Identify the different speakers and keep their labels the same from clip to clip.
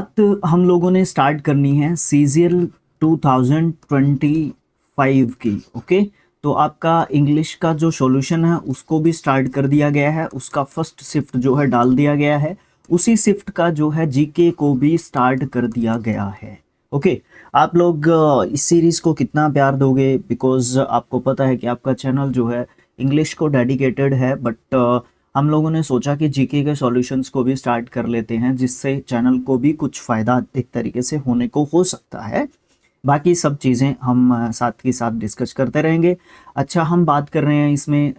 Speaker 1: बात हम लोगों ने स्टार्ट करनी है सीजीएल 2025 की। ओके, तो आपका इंग्लिश का जो सॉल्यूशन है उसको भी स्टार्ट कर दिया गया है, उसका फर्स्ट शिफ्ट जो है डाल दिया गया है, उसी शिफ्ट का जो है जीके को भी स्टार्ट कर दिया गया है। ओके, आप लोग इस सीरीज़ को कितना प्यार दोगे, बिकॉज आपको पता है कि आपका चैनल जो है इंग्लिश को डेडिकेटेड है, बट हम लोगों ने सोचा कि जीके के सॉल्यूशंस को भी स्टार्ट कर लेते हैं, जिससे चैनल को भी कुछ फ़ायदा एक तरीके से होने को हो सकता है। बाकी सब चीज़ें हम साथ के साथ डिस्कस करते रहेंगे। अच्छा, हम बात कर रहे हैं इसमें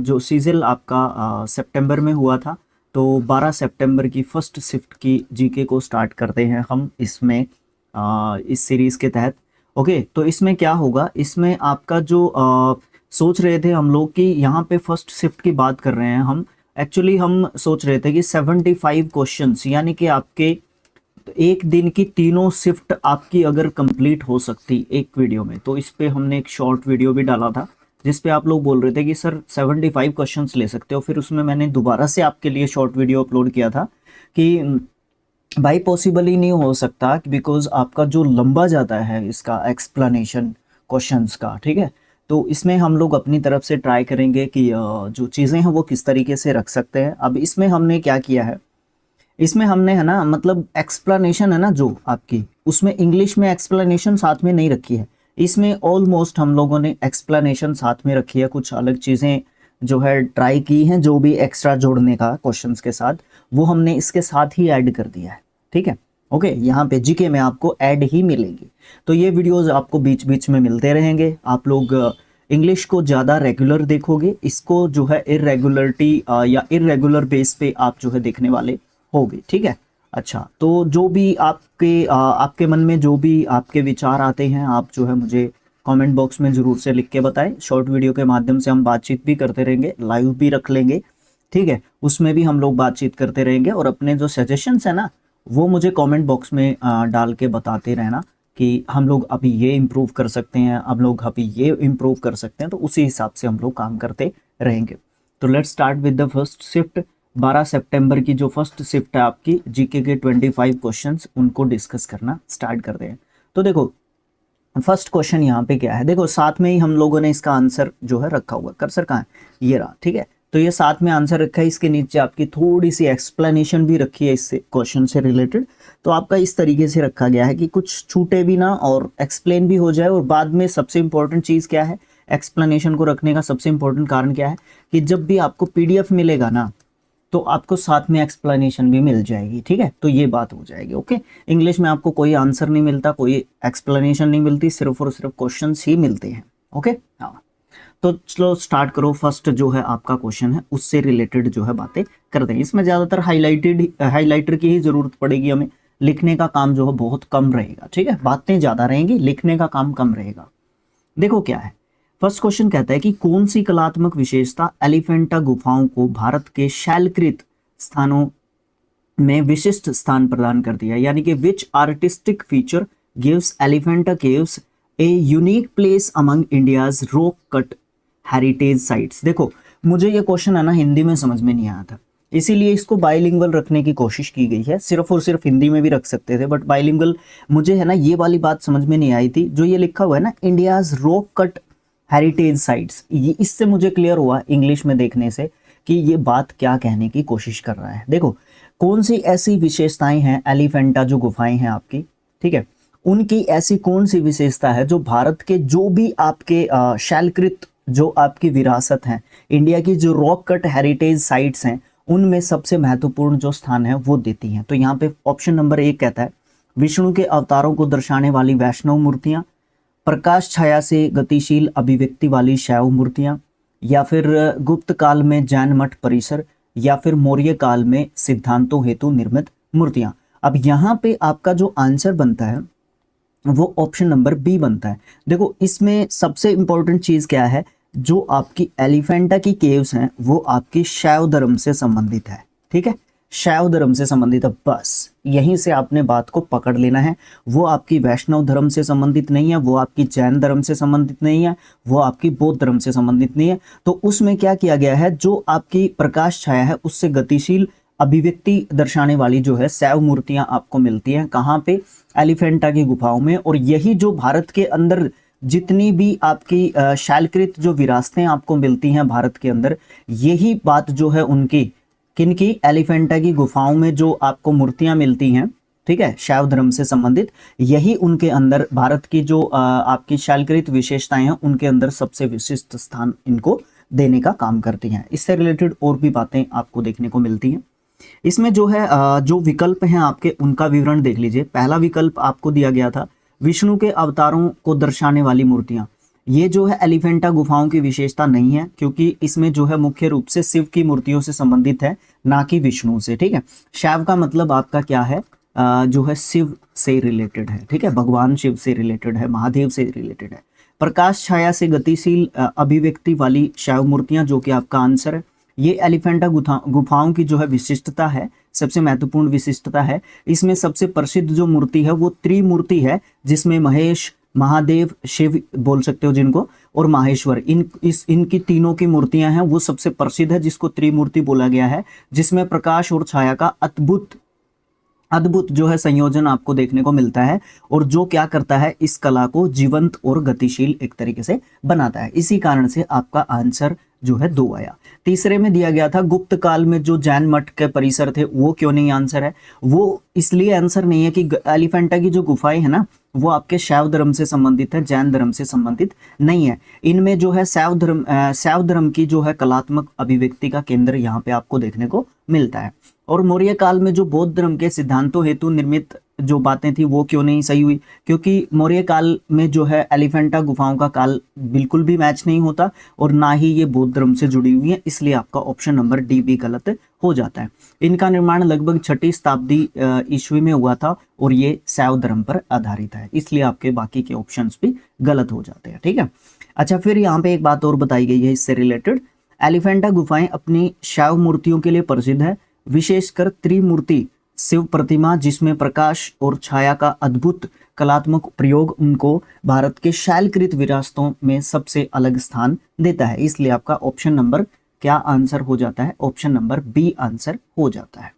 Speaker 1: जो सीजल आपका सितंबर में हुआ था, तो 12 सितंबर की फर्स्ट शिफ्ट की जीके को स्टार्ट करते हैं हम इसमें इस सीरीज़ के तहत। ओके, तो इसमें क्या होगा, इसमें आपका जो सोच रहे थे हम लोग कि यहाँ पे फर्स्ट शिफ्ट की बात कर रहे हैं हम, एक्चुअली हम सोच रहे थे कि 75 क्वेश्चंस, यानी कि आपके एक दिन की तीनों शिफ्ट आपकी अगर कंप्लीट हो सकती एक वीडियो में, तो इस पे हमने एक शॉर्ट वीडियो भी डाला था जिस पे आप लोग बोल रहे थे कि सर 75 क्वेश्चंस ले सकते हो। फिर उसमें मैंने दोबारा से आपके लिए शॉर्ट वीडियो अपलोड किया था कि भाई पॉसिबल ही नहीं हो सकता, बिकॉज आपका जो लंबा जाता है इसका एक्सप्लेनेशन क्वेश्चंस का। ठीक है, तो इसमें हम लोग अपनी तरफ से ट्राई करेंगे कि जो चीज़ें हैं वो किस तरीके से रख सकते हैं। अब इसमें हमने क्या किया है, इसमें हमने है ना, मतलब एक्सप्लेनेशन है ना जो आपकी, उसमें इंग्लिश में एक्सप्लेनेशन साथ में नहीं रखी है। इसमें ऑलमोस्ट हम लोगों ने एक्सप्लेनेशन साथ में रखी है, कुछ अलग चीज़ें जो है ट्राई की हैं, जो भी एक्स्ट्रा जोड़ने का क्वेश्चंस के साथ, वो हमने इसके साथ ही ऐड कर दिया है। ठीक है, ओके, यहाँ पे जीके में आपको ऐड ही मिलेगी। तो ये वीडियोस आपको बीच बीच में मिलते रहेंगे। आप लोग इंग्लिश को ज़्यादा रेगुलर देखोगे, इसको जो है इरेगुलरिटी या इरेगुलर बेस पे आप जो है देखने वाले होगी। ठीक है, अच्छा, तो जो भी आपके मन में जो भी आपके विचार आते हैं, आप जो है मुझे कमेंट बॉक्स में ज़रूर से लिख के बताएं। शॉर्ट वीडियो के माध्यम से हम बातचीत भी करते रहेंगे, लाइव भी रख लेंगे। ठीक है, उसमें भी हम लोग बातचीत करते रहेंगे, और अपने जो सजेशंस है ना वो मुझे कमेंट बॉक्स में डाल के बताते रहना कि हम लोग अभी ये इम्प्रूव कर सकते हैं, हम लोग अभी ये इम्प्रूव कर सकते हैं, तो उसी हिसाब से हम लोग काम करते रहेंगे। तो let's start with the first shift. 12 सितंबर की जो फर्स्ट शिफ्ट है आपकी जीके के 25 क्वेश्चंस, उनको डिस्कस करना स्टार्ट करते हैं। तो देखो फर्स्ट क्वेश्चन यहाँ पे क्या है, देखो साथ में ही हम लोगों ने इसका आंसर जो है रखा हुआ, कर्सर कहाँ है, ये रहा। ठीक है, तो ये साथ में आंसर रखा है, इसके नीचे आपकी थोड़ी सी एक्सप्लेनेशन भी रखी है इससे क्वेश्चन से रिलेटेड। तो आपका इस तरीके से रखा गया है कि कुछ छूटे भी ना और एक्सप्लेन भी हो जाए। और बाद में सबसे इंपॉर्टेंट चीज़ क्या है, एक्सप्लेनेशन को रखने का सबसे इंपॉर्टेंट कारण क्या है कि जब भी आपको पीडीएफ मिलेगा ना, तो आपको साथ में एक्सप्लेनेशन भी मिल जाएगी। ठीक है, तो ये बात हो जाएगी। ओके, इंग्लिश में आपको कोई आंसर नहीं मिलता, कोई एक्सप्लेनेशन नहीं मिलती, सिर्फ और सिर्फ क्वेश्चंस ही मिलते हैं। ओके, हाँ, तो चलो स्टार्ट करो। फर्स्ट जो है आपका क्वेश्चन है, उससे रिलेटेड जो है बातें करते हैं। इसमें ज़्यादातर हाईलाइटर की ही ज़रूरत पड़ेगी हमें, लिखने का काम जो है बहुत कम रहेगा। ठीक है, बातें ज़्यादा रहेंगी, लिखने का काम कम रहेगा। देखो क्या है, फर्स्ट क्वेश्चन कहता है कि कौन सी कलात्मक विशेषता एलिफेंटा गुफाओं को भारत के शैलकृत स्थानों में विशिष्ट स्थान प्रदान करती है, यानी कि which artistic feature gives Elephanta caves a unique place among India's rock cut heritage sites. देखो मुझे ये क्वेश्चन है ना हिंदी में समझ में नहीं आया था, इसीलिए इसको बाइलिंगुअल रखने की कोशिश की गई है। सिर्फ और सिर्फ हिंदी में भी रख सकते थे, बट बाइलिंगुअल मुझे है ना ये वाली बात समझ में नहीं आई थी। जो ये लिखा हुआ है ना, India's rock cut heritage sites, ये इससे मुझे क्लियर हुआ इंग्लिश में देखने से कि ये बात क्या कहने की कोशिश कर रहा है। देखो कौन सी ऐसी विशेषताएं हैं, एलिफेंटा जो गुफाएं हैं आपकी, ठीक है, उनकी ऐसी कौन सी विशेषता है जो भारत के जो भी आपके शैलकृत जो आपकी विरासत है, इंडिया की जो रॉक कट हेरिटेज साइट्स हैं, उनमें सबसे महत्वपूर्ण जो स्थान है वो देती हैं। तो यहाँ पे ऑप्शन नंबर 1 कहता है विष्णु के अवतारों को दर्शाने वाली वैष्णव मूर्तियां, प्रकाश छाया से गतिशील अभिव्यक्ति वाली शैव मूर्तियां, या फिर गुप्त काल में जैन मठ परिसर, या फिर मौर्य काल में सिद्धांतों हेतु निर्मित मूर्तियां। अब यहाँ पे आपका जो आंसर बनता है वो ऑप्शन नंबर बी बनता है। देखो इसमें सबसे इंपॉर्टेंट चीज क्या है, जो आपकी एलिफेंटा की केव्स हैं वो आपकी शैव धर्म से संबंधित है। ठीक है, शैव धर्म से संबंधित है, बस यहीं से आपने बात को पकड़ लेना है। वो आपकी वैष्णव धर्म से संबंधित नहीं है, वो आपकी जैन धर्म से संबंधित नहीं है, वो आपकी बौद्ध धर्म से संबंधित नहीं है। तो उसमें क्या किया गया है, जो आपकी प्रकाश छाया है उससे गतिशील अभिव्यक्ति दर्शाने वाली जो है शैव मूर्तियां आपको मिलती हैं कहाँ पे, एलिफेंटा की गुफाओं में। और यही जो भारत के अंदर जितनी भी आपकी शैलकृत जो विरासतें आपको मिलती हैं भारत के अंदर, यही बात जो है उनकी किनकी, एलिफेंटा की गुफाओं में जो आपको मूर्तियां मिलती हैं, ठीक है, शैव धर्म से संबंधित, यही उनके अंदर भारत की जो आपकी शैलकृत विशेषताएं हैं उनके अंदर सबसे विशिष्ट स्थान इनको देने का काम करती हैं। इससे रिलेटेड और भी बातें आपको देखने को मिलती हैं। इसमें जो है जो विकल्प हैं आपके उनका विवरण देख लीजिए। पहला विकल्प आपको दिया गया था विष्णु के अवतारों को दर्शाने वाली मूर्तियां। ये जो है एलिफेंटा गुफाओं की विशेषता नहीं है, क्योंकि इसमें जो है मुख्य रूप से शिव की मूर्तियों से संबंधित है, ना कि विष्णु से, ठीक है। शैव का मतलब आपका क्या है, जो है शिव से रिलेटेड है, ठीक है, भगवान शिव से रिलेटेड है, महादेव से रिलेटेड है। प्रकाश छाया से गतिशील अभिव्यक्ति वाली शैव मूर्तियां, जो कि आपका आंसर है। ये एलिफेंटा गुफाओं की जो है विशिष्टता है, सबसे महत्वपूर्ण विशिष्टता है। इसमें सबसे प्रसिद्ध जो मूर्ति है वो त्रिमूर्ति है, जिसमें महेश, महादेव, शिव बोल सकते हो जिनको, और माहेश्वर, इनकी तीनों की मूर्तियां हैं, वो सबसे प्रसिद्ध है, जिसको त्रिमूर्ति बोला गया है, जिसमें प्रकाश और छाया का अद्भुत जो है संयोजन आपको देखने को मिलता है, और जो क्या करता है, इस कला को जीवंत और गतिशील एक तरीके से बनाता है। इसी कारण से आपका आंसर जो है 2 आया। तीसरे में दिया गया था गुप्त काल में जो जैन मठ के परिसर थे, वो क्यों नहीं आंसर है? वो इसलिए आंसर नहीं है कि एलिफेंटा की जो गुफाएं है ना, वो आपके शैव धर्म से संबंधित है, जैन धर्म से संबंधित नहीं है। इनमें जो है शैव धर्म की जो है कलात्मक अभिव्यक्ति का केंद्र यहाँ पे आपको देखने को मिलता है। और मौर्य काल में जो बौद्ध धर्म के सिद्धांतों हेतु निर्मित जो बातें थी वो क्यों नहीं सही हुई? क्योंकि मौर्य काल में जो है एलिफेंटा गुफाओं का काल बिल्कुल भी मैच नहीं होता, और ना ही ये बौद्ध धर्म से जुड़ी हुई है, इसलिए आपका ऑप्शन नंबर डी भी गलत हो जाता है। इनका निर्माण लगभग 6वीं शताब्दी ईस्वी में हुआ था, और ये शैव धर्म पर आधारित है, इसलिए आपके बाकी के ऑप्शंस भी गलत हो जाते हैं, ठीक है। अच्छा, फिर यहाँ पे एक बात और बताई गई है इससे रिलेटेड, एलिफेंटा गुफाएं अपनी शैव मूर्तियों के लिए प्रसिद्ध है, विशेषकर त्रिमूर्ति शिव प्रतिमा, जिसमें प्रकाश और छाया का अद्भुत कलात्मक प्रयोग उनको भारत के शैलकृत विरासतों में सबसे अलग स्थान देता है। इसलिए आपका ऑप्शन नंबर क्या आंसर हो जाता है? ऑप्शन नंबर बी आंसर हो जाता है।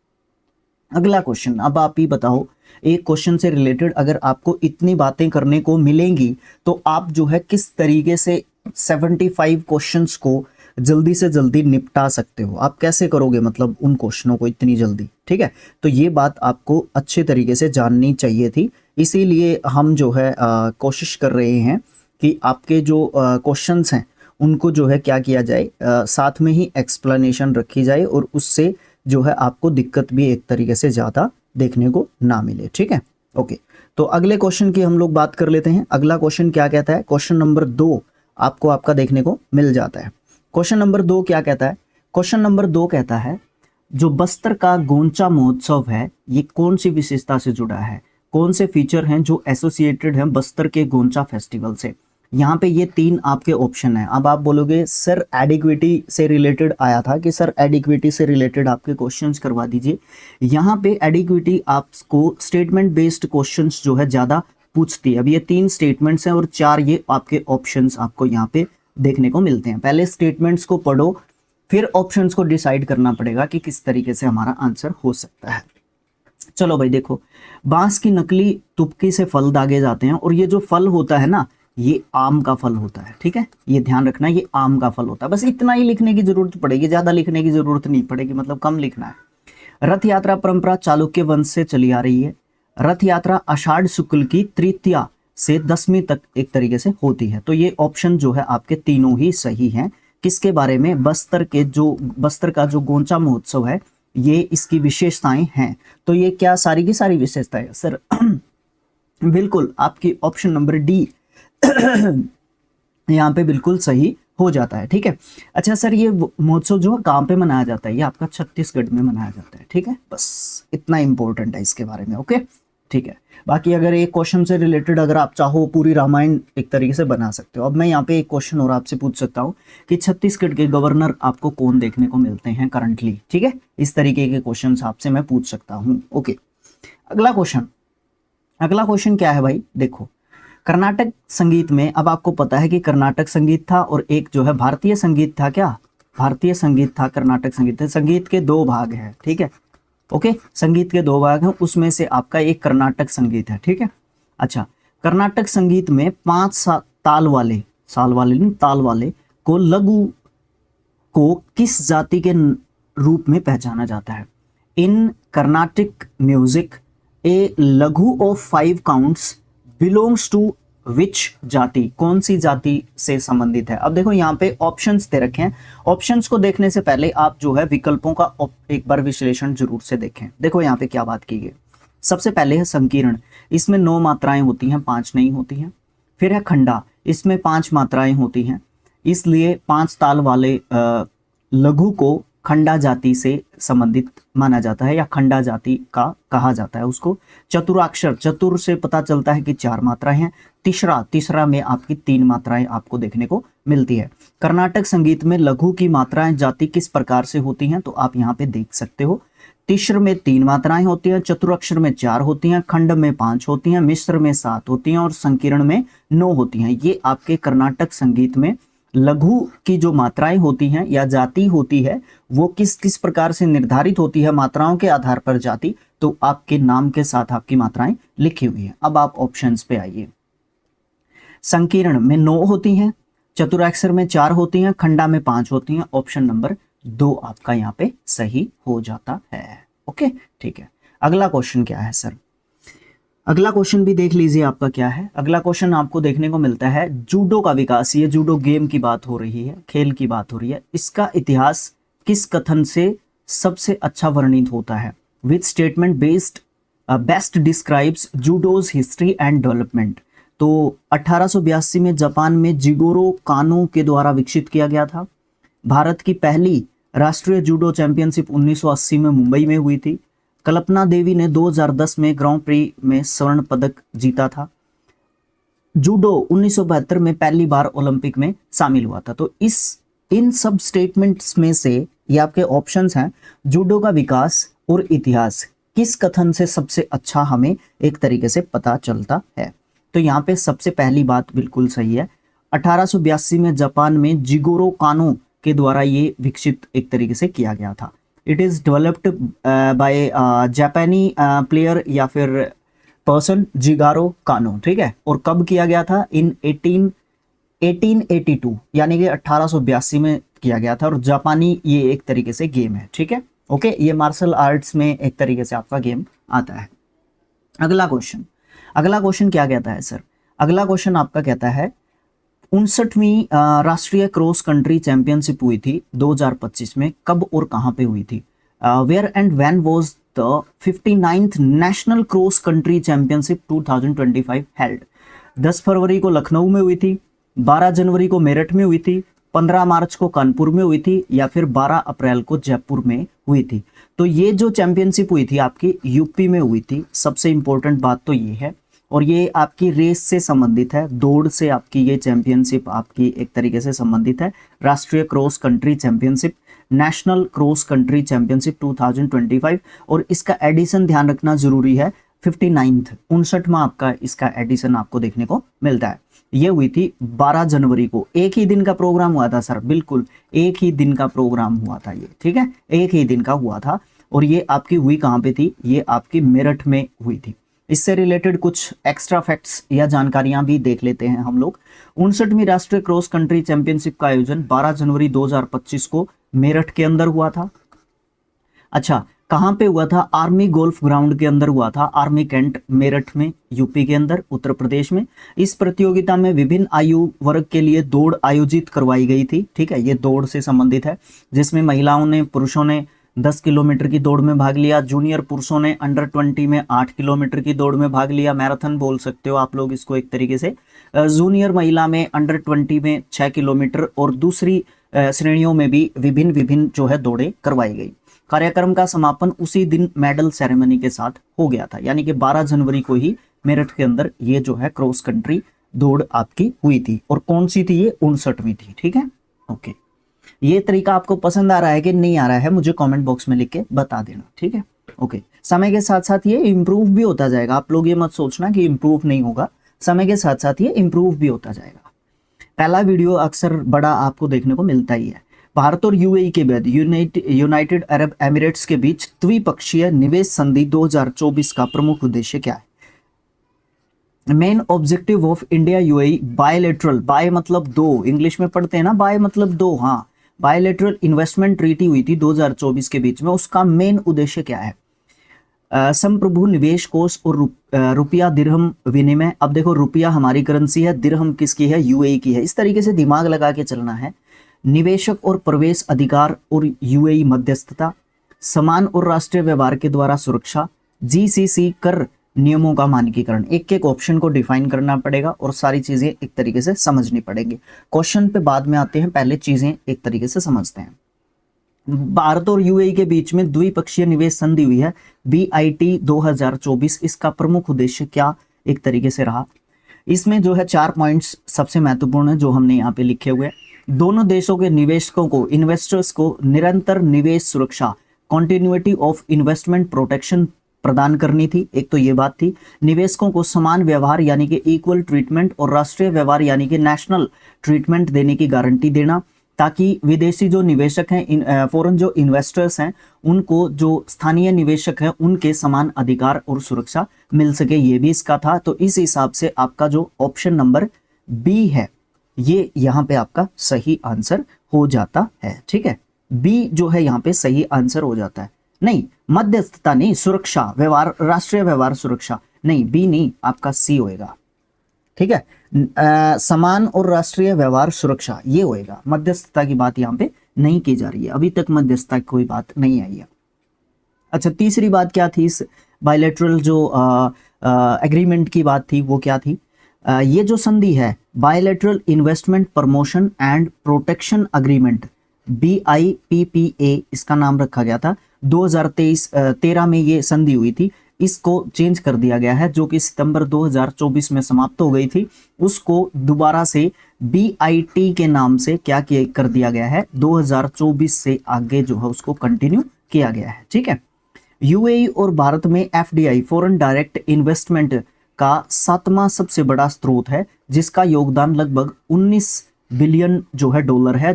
Speaker 1: अगला क्वेश्चन, अब आप ही बताओ, एक क्वेश्चन से रिलेटेड अगर आपको इतनी बातें करने को मिलेंगी तो आप जो है किस तरीके से 75 क्वेश्चंस को जल्दी से जल्दी निपटा सकते हो? आप कैसे करोगे, मतलब उन क्वेश्चनों को इतनी जल्दी, ठीक है। तो ये बात आपको अच्छे तरीके से जाननी चाहिए थी, इसीलिए हम जो है कोशिश कर रहे हैं कि आपके जो क्वेश्चंस हैं उनको जो है क्या किया जाए, साथ में ही एक्सप्लेनेशन रखी जाए, और उससे जो है आपको दिक्कत भी एक तरीके से ज़्यादा देखने को ना मिले, ठीक है। ओके, तो अगले क्वेश्चन की हम लोग बात कर लेते हैं। अगला क्वेश्चन क्या कहता है? क्वेश्चन नंबर 2 आपको आपका देखने को मिल जाता है। क्वेश्चन नंबर 2 क्या कहता है? क्वेश्चन नंबर 2 कहता है जो बस्तर का गोंचा महोत्सव है, ये कौन सी विशेषता से जुड़ा है? कौन से फीचर हैं जो एसोसिएटेड हैं बस्तर के गोंचा फेस्टिवल से? यहाँ पे ये 3 आपके ऑप्शन हैं। अब आप बोलोगे सर एडिक्विटी से रिलेटेड आया था, कि सर एडिक्विटी से रिलेटेड आपके क्वेश्चंस करवा दीजिए। यहाँ पे एडिक्विटी आपको स्टेटमेंट बेस्ड क्वेश्चंस जो है ज़्यादा पूछती है। अब ये 3 स्टेटमेंट्स हैं और 4 ये आपके ऑप्शंस आपको यहाँ पे देखने को मिलते हैं। पहले स्टेटमेंट्स को पढ़ो, फिर ऑप्शंस को डिसाइड करना पड़ेगा कि किस तरीके से हमारा आंसर हो सकता है। चलो भाई देखो, बांस की नकली तुपकी से फल दागे जाते हैं, और ये जो फल होता है ना, ये आम का फल होता है, ठीक है, ये ध्यान रखना, ये आम का फल होता है। बस इतना ही लिखने की जरूरत पड़ेगी, ज्यादा लिखने की जरूरत नहीं पड़ेगी, मतलब कम लिखना है। रथ यात्रा परंपरा चालुक्य वंश से चली आ रही है। रथ यात्रा आषाढ़ शुक्ल की तृतीया से 10वीं तक एक तरीके से होती है। तो ये ऑप्शन जो है आपके तीनों ही सही हैं। किसके बारे में? बस्तर का जो गोंचा महोत्सव है, ये इसकी विशेषताएं हैं। तो ये क्या सारी की सारी विशेषताएं सर? बिल्कुल, आपकी ऑप्शन नंबर डी यहाँ पे बिल्कुल सही हो जाता है, ठीक है। अच्छा सर, ये महोत्सव जो है कहाँ पे मनाया जाता है? ये आपका छत्तीसगढ़ में मनाया जाता है, ठीक है। बस इतना इंपॉर्टेंट है इसके बारे में, ओके, ठीक है। बाकी अगर एक क्वेश्चन से रिलेटेड अगर आप चाहो पूरी रामायण एक तरीके से बना सकते हो। अब मैं यहाँ पे एक क्वेश्चन और आपसे पूछ सकता हूँ कि छत्तीसगढ़ के गवर्नर आपको कौन देखने को मिलते हैं करंटली, ठीक है। इस तरीके के क्वेश्चन आपसे मैं पूछ सकता हूँ, ओके। अगला क्वेश्चन क्या है भाई? देखो, कर्नाटक संगीत में, अब आपको पता है कि कर्नाटक संगीत था और एक जो है भारतीय संगीत था। क्या भारतीय संगीत था? कर्नाटक संगीत था। संगीत के 2 भाग हैं, ठीक है, ओके, संगीत के दो भाग हैं, उसमें से आपका एक कर्नाटक संगीत है, ठीक है। अच्छा, कर्नाटक संगीत में 5 ताल वाले, साल वाले नहीं, ताल वाले को लघु को किस जाति के रूप में पहचाना जाता है? इन कर्नाटिक म्यूजिक ए लघु ऑफ 5 काउंट्स बिलोंग्स टू विच जाति, कौन सी जाति से संबंधित है? अब देखो यहाँ पे ऑप्शंस दे रखे हैं, ऑप्शंस को देखने से पहले आप जो है विकल्पों का एक बार विश्लेषण जरूर से देखें। देखो यहाँ पे क्या बात की गई। सबसे पहले है संकीर्ण, इसमें 9 मात्राएं होती हैं, 5 नहीं होती हैं। फिर है खंडा, इसमें 5 मात्राएं होती हैं, इसलिए 5 ताल वाले लघु को खंडा जाति से संबंधित माना जाता है, या खंडा जाति का कहा जाता है उसको। चतुराक्षर, चतुर से पता चलता है कि 4 मात्राएं हैं। तीसरा में आपकी 3 मात्राएं आपको देखने को मिलती है। कर्नाटक संगीत में लघु की मात्राएं जाति किस प्रकार से होती हैं, तो आप यहाँ पे देख सकते हो। तीसर में 3 मात्राएं होती हैं, चतुराक्षर में 4 होती हैं, खंड में 5 होती हैं, मिश्र में 7 होती हैं और संकीर्ण में 9 होती हैं। ये आपके कर्नाटक संगीत में लघु की जो मात्राएं होती हैं या जाति होती है वो किस किस प्रकार से निर्धारित होती है, मात्राओं के आधार पर जाति, तो आपके नाम के साथ आपकी मात्राएं लिखी हुई है। अब आप ऑप्शंस पे आइए। संकीर्ण में 9 होती हैं, चतुराक्षर में 4 होती हैं, खंडा में 5 होती हैं। ऑप्शन नंबर 2 आपका यहाँ पे सही हो जाता है। ओके, ठीक है। अगला क्वेश्चन क्या है सर? अगला क्वेश्चन भी देख लीजिए आपका क्या है। अगला क्वेश्चन आपको देखने को मिलता है जूडो का विकास, ये जूडो गेम की बात हो रही है, खेल की बात हो रही है। इसका इतिहास किस कथन से सबसे अच्छा वर्णित होता है? Which statement best describes judo's history and development? तो 1882 में जापान में जिगोरो कानो के द्वारा विकसित किया गया था। भारत की पहली राष्ट्रीय जूडो चैंपियनशिप 1980 में मुंबई में हुई थी। कल्पना देवी ने 2010 में ग्रां प्री में स्वर्ण पदक जीता था। जूडो 1972 में पहली बार ओलंपिक में शामिल हुआ था। तो इन सब स्टेटमेंट्स में से ये आपके ऑप्शंस हैं, जूडो का विकास और इतिहास किस कथन से सबसे अच्छा हमें एक तरीके से पता चलता है? तो यहाँ पे सबसे पहली बात बिल्कुल सही है। 1882 में जापान में जिगोरो कानो के द्वारा ये विकसित एक तरीके से किया गया था। इट इज डेवलप्ड बाय जापानी प्लेयर या फिर पर्सन जिगोरो कानो, ठीक है। और कब किया गया था? इन 1882 यानी कि 1882 में किया गया था। और जापानी ये एक तरीके से गेम है, ठीक है। ओके, ये मार्शल आर्ट्स में एक तरीके से आपका गेम आता है। अगला क्वेश्चन क्या कहता है सर? अगला क्वेश्चन आपका कहता है 59वीं राष्ट्रीय क्रॉस कंट्री चैंपियनशिप हुई थी 2025 में, कब और कहां पे हुई थी? Where and when was the 59th national cross country championship 2025 held? 10 फरवरी को लखनऊ में हुई थी, 12 जनवरी को मेरठ में हुई थी, 15 मार्च को कानपुर में हुई थी, या फिर 12 अप्रैल को जयपुर में हुई थी? तो ये जो चैंपियनशिप हुई थी आपकी यूपी में हुई थी। सबसे इंपॉर्टेंट बात तो ये है, और ये आपकी रेस से संबंधित है, दौड़ से आपकी ये चैंपियनशिप आपकी एक तरीके से संबंधित है। राष्ट्रीय cross country championship, national cross country championship 2025, और इसका एडिशन ध्यान रखना जरूरी है, 59th 59वां आपका इसका एडिशन आपको देखने को मिलता है। ये हुई थी 12 जनवरी को। एक ही दिन का प्रोग्राम हुआ था सर, बिल्कुल एक ही दिन का प्रोग्राम हुआ था ये, ठीक है, एक ही दिन का हुआ था। और ये आपकी हुई कहाँ पे थी? ये आपकी मेरठ में हुई थी। इससे रिलेटेड कुछ एक्स्ट्रा फैक्ट्स या जानकारियां भी देख लेते हैं हम लोग। 59वीं राष्ट्रीय क्रॉस कंट्री चैंपियनशिप का आयोजन 12 जनवरी 2025 को मेरठ के अंदर हुआ था। अच्छा, कहां पे हुआ था? आर्मी गोल्फ ग्राउंड के अंदर हुआ था, आर्मी कैंट मेरठ में, यूपी के अंदर, उत्तर प्रदेश में। इस प्रतियोगिता में विभिन्न आयु वर्ग के लिए दौड़ आयोजित करवाई गई थी, ठीक है, ये दौड़ से संबंधित है, जिसमें महिलाओं ने, पुरुषों ने 10 किलोमीटर की दौड़ में भाग लिया। जूनियर पुरुषों ने अंडर 20 में 8 किलोमीटर की दौड़ में भाग लिया, मैराथन बोल सकते हो आप लोग इसको एक तरीके से। जूनियर महिला में अंडर 20 में 6 किलोमीटर, और दूसरी श्रेणियों में भी विभिन्न जो है दौड़ें करवाई गई। कार्यक्रम का समापन उसी दिन मेडल सेरेमनी के साथ हो गया था, यानी कि 12 जनवरी को ही मेरठ के अंदर ये जो है क्रॉस कंट्री दौड़ आपकी हुई थी। और कौन सी थी? ये 59वीं थी, ठीक है। ओके, ये तरीका आपको पसंद आ रहा है कि नहीं आ रहा है, मुझे कमेंट बॉक्स में लिख के बता देना, ठीक है। ओके, समय के साथ साथ ये इम्प्रूव भी होता जाएगा। आप लोग ये मत सोचना कि इम्प्रूव नहीं होगा, समय के साथ साथ ये इम्प्रूव भी होता जाएगा। पहला वीडियो अक्सर बड़ा आपको देखने को मिलता ही है। भारत और यूएई के बाद यूनाइटेड अरब एमिरेट्स के बीच द्विपक्षीय निवेश संधि 2024 का प्रमुख उद्देश्य क्या है? Main objective of India UAE bilateral, bi मतलब दो, इंग्लिश में पढ़ते हैं ना बाय मतलब दो, हाँ, बायलेटरल इन्वेस्टमेंट ट्रीटी हुई थी 2024 के बीच में, उसका मेन उद्देश्य क्या है? संप्रभु निवेश कोष और रुपया दिरहम विनिमय। अब देखो रुपया हमारी करेंसी है, दिरहम किसकी है? यूएई की है। इस तरीके से दिमाग लगा के चलना है। निवेशक और प्रवेश अधिकार और यूएई मध्यस्थता, समान और राष्ट्रीय व्यवहार के द्वारा सुरक्षा, जीसीसी कर नियमों का मानकीकरण। एक एक ऑप्शन को डिफाइन करना पड़ेगा और सारी चीजें एक तरीके से समझनी पड़ेगी। क्वेश्चन पे बाद में आते हैं, पहले चीजें एक तरीके से समझते हैं। भारत और यूएई के बीच में द्विपक्षीय निवेश संधि हुई है बीआईटी 2024। इसका प्रमुख उद्देश्य क्या एक तरीके से रहा? इसमें जो है 4 पॉइंट्स सबसे महत्वपूर्ण है जो हमने यहाँ पे लिखे हुए हैं। दोनों देशों के निवेशकों को, इन्वेस्टर्स को निरंतर निवेश सुरक्षा, कॉन्टिन्यूटी ऑफ इन्वेस्टमेंट प्रोटेक्शन प्रदान करनी थी। एक तो ये बात थी। निवेशकों को समान व्यवहार यानी कि इक्वल ट्रीटमेंट और राष्ट्रीय व्यवहार यानी कि नेशनल ट्रीटमेंट देने की गारंटी देना, ताकि विदेशी जो निवेशक हैं, फॉरेन जो इन्वेस्टर्स हैं, उनको जो स्थानीय निवेशक हैं उनके समान अधिकार और सुरक्षा मिल सके, ये भी इसका था। तो इस हिसाब से आपका जो ऑप्शन नंबर बी है ये यहाँ पे आपका सही आंसर हो जाता है। ठीक है, बी जो है यहाँ पे सही आंसर हो जाता है। नहीं, मध्यस्थता नहीं, सुरक्षा, व्यवहार, राष्ट्रीय व्यवहार सुरक्षा नहीं, बी नहीं, आपका सी होएगा। ठीक है, समान और राष्ट्रीय व्यवहार सुरक्षा ये होएगा। मध्यस्थता की बात यहाँ पे नहीं की जा रही है, अभी तक मध्यस्थता की कोई बात नहीं आई है। अच्छा, तीसरी बात क्या थी इस बायलैटरल जो एग्रीमेंट की बात थी वो क्या थी? ये जो संधि है bilateral investment promotion and protection agreement, BIPPA इसका नाम रखा गया था। 2013 में ये संधि हुई थी। इसको चेंज कर दिया गया है, जो कि सितंबर 2024 में समाप्त हो गई थी। उसको दोबारा से BIT के नाम से क्या कर दिया गया है? 2024 से आगे जो है उसको कंटिन्यू किया गया है। ठीक है, यूएई और भारत में FDI फॉरेन डायरेक्ट इन्वेस्टमेंट का 7वां सबसे बड़ा स्रोत है, जिसका योगदान लगभग 19 बिलियन जो है डॉलर है।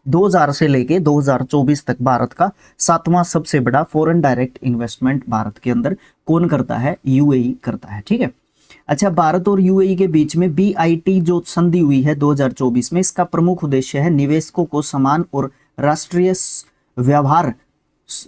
Speaker 1: 2000 से लेके 2024 तक भारत का 7वां सबसे बड़ा फॉरेन डायरेक्ट इन्वेस्टमेंट भारत के अंदर कौन करता है? यूएई करता है। ठीक है, अच्छा, भारत और यूएई के बीच में BIT जो संधि हुई है 2024 में, इसका प्रमुख उद्देश्य है निवेशकों को समान और राष्ट्रीय व्यवहार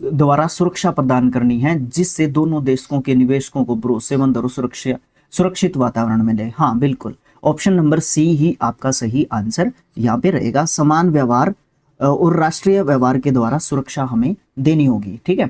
Speaker 1: द्वारा सुरक्षा प्रदान करनी है, जिससे दोनों देशों के निवेशकों को भरोसेमंद और सुरक्षित वातावरण मिले। हाँ बिल्कुल, ऑप्शन नंबर सी ही आपका सही आंसर यहाँ पे रहेगा। समान व्यवहार और राष्ट्रीय व्यवहार के द्वारा सुरक्षा हमें देनी होगी। ठीक है,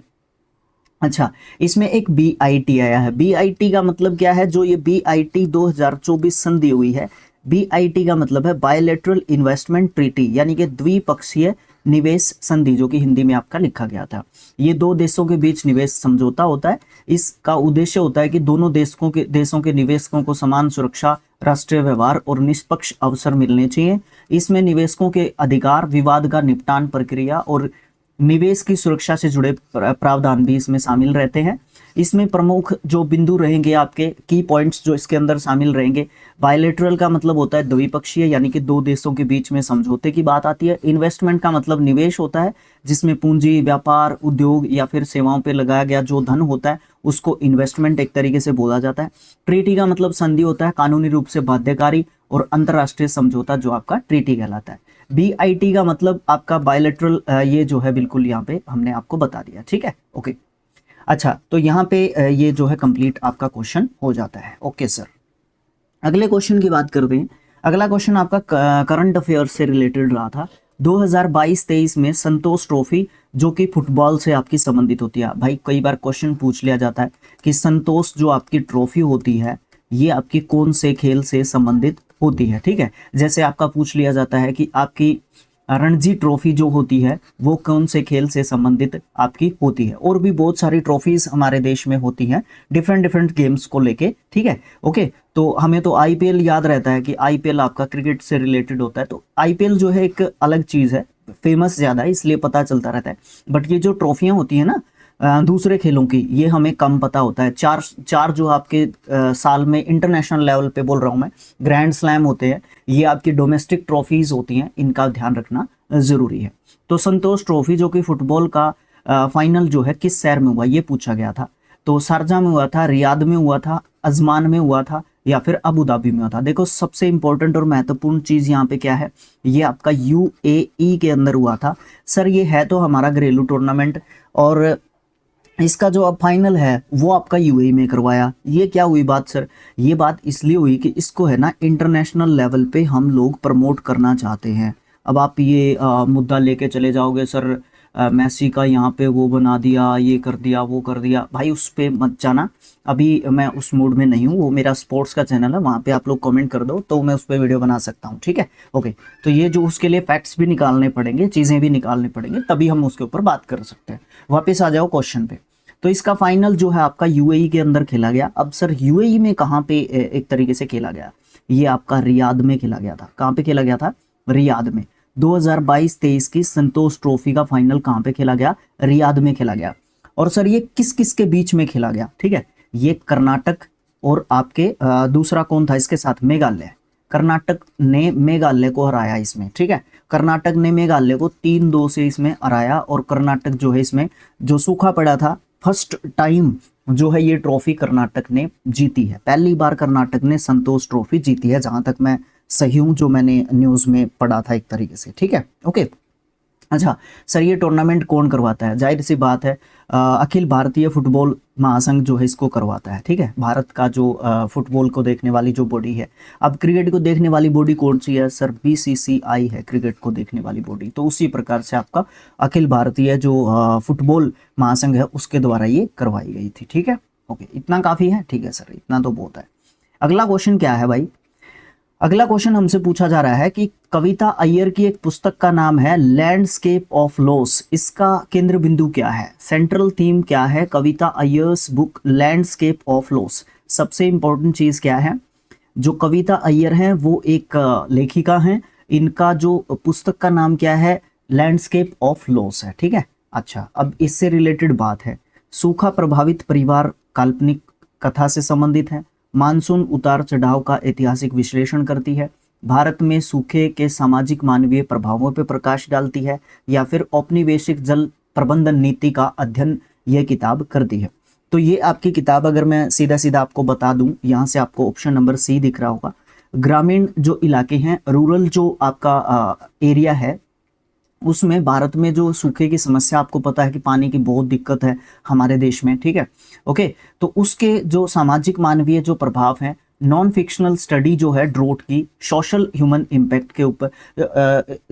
Speaker 1: अच्छा, इसमें एक BIT आया है। BIT का मतलब क्या है? जो ये BIT 2024 संधि हुई है, BIT का मतलब है बायलैटरल इन्वेस्टमेंट ट्रीटी, यानी कि द्विपक्षीय निवेश संधि, जो कि हिंदी में आपका लिखा गया था। ये दो देशों के बीच निवेश समझौता होता है। इसका उद्देश्य होता है कि दोनों देशों के निवेशकों को समान सुरक्षा, राष्ट्रीय व्यवहार और निष्पक्ष अवसर मिलने चाहिए। इसमें निवेशकों के अधिकार, विवाद का निपटान प्रक्रिया और निवेश की सुरक्षा से जुड़े प्रावधान भी इसमें शामिल रहते हैं। इसमें प्रमुख जो बिंदु रहेंगे, आपके की पॉइंट्स जो इसके अंदर शामिल रहेंगे, बायलैटरल का मतलब होता है द्विपक्षीय, यानी कि दो देशों के बीच में समझौते की बात आती है। इन्वेस्टमेंट का मतलब निवेश होता है, जिसमें पूंजी, व्यापार, उद्योग या फिर सेवाओं पे लगाया गया जो धन होता है उसको इन्वेस्टमेंट एक तरीके से बोला जाता है। ट्रीटी का मतलब संधि होता है, कानूनी रूप से बाध्यकारी और अंतरराष्ट्रीय समझौता जो आपका ट्रीटी कहलाता है। BIT का मतलब आपका बायलैटरल, ये जो है बिल्कुल यहाँ पे हमने आपको बता दिया। ठीक है, ओके। अच्छा, तो यहाँ पे ये जो है कंप्लीट आपका क्वेश्चन हो जाता है। ओके सर, अगले क्वेश्चन की बात करते हैं। अगला क्वेश्चन आपका करंट अफेयर से रिलेटेड रहा था। 2022-23 में संतोष ट्रॉफी, जो कि फुटबॉल से आपकी संबंधित होती है। भाई कई बार क्वेश्चन पूछ लिया जाता है कि संतोष जो आपकी ट्रॉफी होती है ये आपकी कौन से खेल से संबंधित होती है। ठीक है, जैसे आपका पूछ लिया जाता है कि आपकी रणजी ट्रॉफी जो होती है वो कौन से खेल से संबंधित आपकी होती है। और भी बहुत सारी ट्रॉफीज हमारे देश में होती हैं डिफरेंट गेम्स को लेके। ठीक है, ओके। तो हमें तो IPL याद रहता है कि IPL आपका क्रिकेट से रिलेटेड होता है। तो IPL जो है एक अलग चीज़ है, फेमस ज़्यादा है इसलिए पता चलता रहता है। बट ये जो ट्रॉफियाँ होती हैं ना दूसरे खेलों की, ये हमें कम पता होता है। चार जो आपके साल में इंटरनेशनल लेवल पे बोल रहा हूँ मैं, ग्रैंड स्लैम होते हैं, ये आपकी डोमेस्टिक ट्रॉफीज होती हैं, इनका ध्यान रखना ज़रूरी है। तो संतोष ट्रॉफी जो कि फुटबॉल का फाइनल जो है किस शहर में हुआ ये पूछा गया था। तो शारजा में हुआ था, रियाद में हुआ था, अजमान में हुआ था या फिर अबू धाबी में हुआ था। देखो सबसे इंपॉर्टेंट और महत्वपूर्ण चीज़ यहाँ पे क्या है, ये आपका यूएई के अंदर हुआ था। सर ये है तो हमारा घरेलू टूर्नामेंट और इसका जो अब फाइनल है वो आपका यूएई में करवाया। ये क्या हुई बात सर, ये बात इसलिए हुई कि इसको है ना इंटरनेशनल लेवल पे हम लोग प्रमोट करना चाहते हैं। अब आप ये मुद्दा लेके चले जाओगे सर मेसी का यहाँ पे वो बना दिया, ये कर दिया, वो कर दिया, भाई उस पे मत जाना। अभी मैं उस मूड में नहीं हूँ, वो मेरा स्पोर्ट्स का चैनल है, वहाँ पे आप लोग कमेंट कर दो तो मैं उस पर वीडियो बना सकता हूँ, ठीक है। ओके, तो ये जो उसके लिए फैक्ट्स भी निकालने पड़ेंगे, चीज़ें भी निकालनी पड़ेंगी, तभी हम उसके ऊपर बात कर सकते हैं। वापस आ जाओ क्वेश्चन पे। तो इसका फाइनल जो है आपका यूएई के अंदर खेला गया। अब सर यूएई में कहाँ पे एक तरीके से खेला गया, ये आपका रियाद में खेला गया था। कहाँ पे खेला गया था, रियाद में। 2022-23 की संतोष ट्रॉफी का फाइनल कहाँ पे खेला गया, रियाद में खेला गया। और सर ये किस किस के बीच में खेला गया, ठीक है, ये कर्नाटक और आपके दूसरा कौन था इसके साथ, मेघालय। कर्नाटक ने मेघालय को हराया इसमें, ठीक है। कर्नाटक ने मेघालय को 3-2 से इसमें हराया और कर्नाटक जो है इसमें जो सूखा पड़ा था, फर्स्ट टाइम जो है ये ट्रॉफी कर्नाटक ने जीती है। पहली बार कर्नाटक ने संतोष ट्रॉफी जीती है, जहां तक मैं सही हूं, जो मैंने न्यूज़ में पढ़ा था एक तरीके से, ठीक है। ओके, अच्छा सर ये टूर्नामेंट कौन करवाता है, जाहिर सी बात है अखिल भारतीय फुटबॉल महासंघ जो है इसको करवाता है, ठीक है। भारत का जो फुटबॉल को देखने वाली जो बॉडी है। अब क्रिकेट को देखने वाली बॉडी कौन सी है सर, बीसीसीआई है क्रिकेट को देखने वाली बॉडी। तो उसी प्रकार से आपका अखिल भारतीय जो फुटबॉल महासंघ है उसके द्वारा ये करवाई गई थी, ठीक है। ओके, इतना काफ़ी है, ठीक है सर, इतना तो बहुत है। अगला क्वेश्चन क्या है भाई, अगला क्वेश्चन हमसे पूछा जा रहा है कि कविता अय्यर की एक पुस्तक का नाम है लैंडस्केप ऑफ लॉस, इसका केंद्र बिंदु क्या है, सेंट्रल थीम क्या है कविता Iyer's book landscape of loss. सबसे इंपॉर्टेंट चीज क्या है, जो कविता अय्यर हैं वो एक लेखिका हैं, इनका जो पुस्तक का नाम क्या है, लैंडस्केप ऑफ लॉस है, ठीक है। अच्छा, अब इससे रिलेटेड बात है, सूखा प्रभावित परिवार काल्पनिक कथा से संबंधित है, मानसून उतार चढ़ाव का ऐतिहासिक विश्लेषण करती है, भारत में सूखे के सामाजिक मानवीय प्रभावों पर प्रकाश डालती है, या फिर औपनिवेशिक जल प्रबंधन नीति का अध्ययन यह किताब करती है। तो ये आपकी किताब अगर मैं सीधा सीधा आपको बता दूं, यहाँ से आपको ऑप्शन नंबर सी दिख रहा होगा। ग्रामीण जो इलाके हैं, रूरल जो आपका एरिया है, उसमें भारत में जो सूखे की समस्या, आपको पता है कि पानी की बहुत दिक्कत है हमारे देश में, ठीक है। ओके, तो उसके जो सामाजिक मानवीय जो प्रभाव हैं, नॉन फिक्शनल स्टडी जो है ड्रोट की, सोशल ह्यूमन इम्पैक्ट के ऊपर,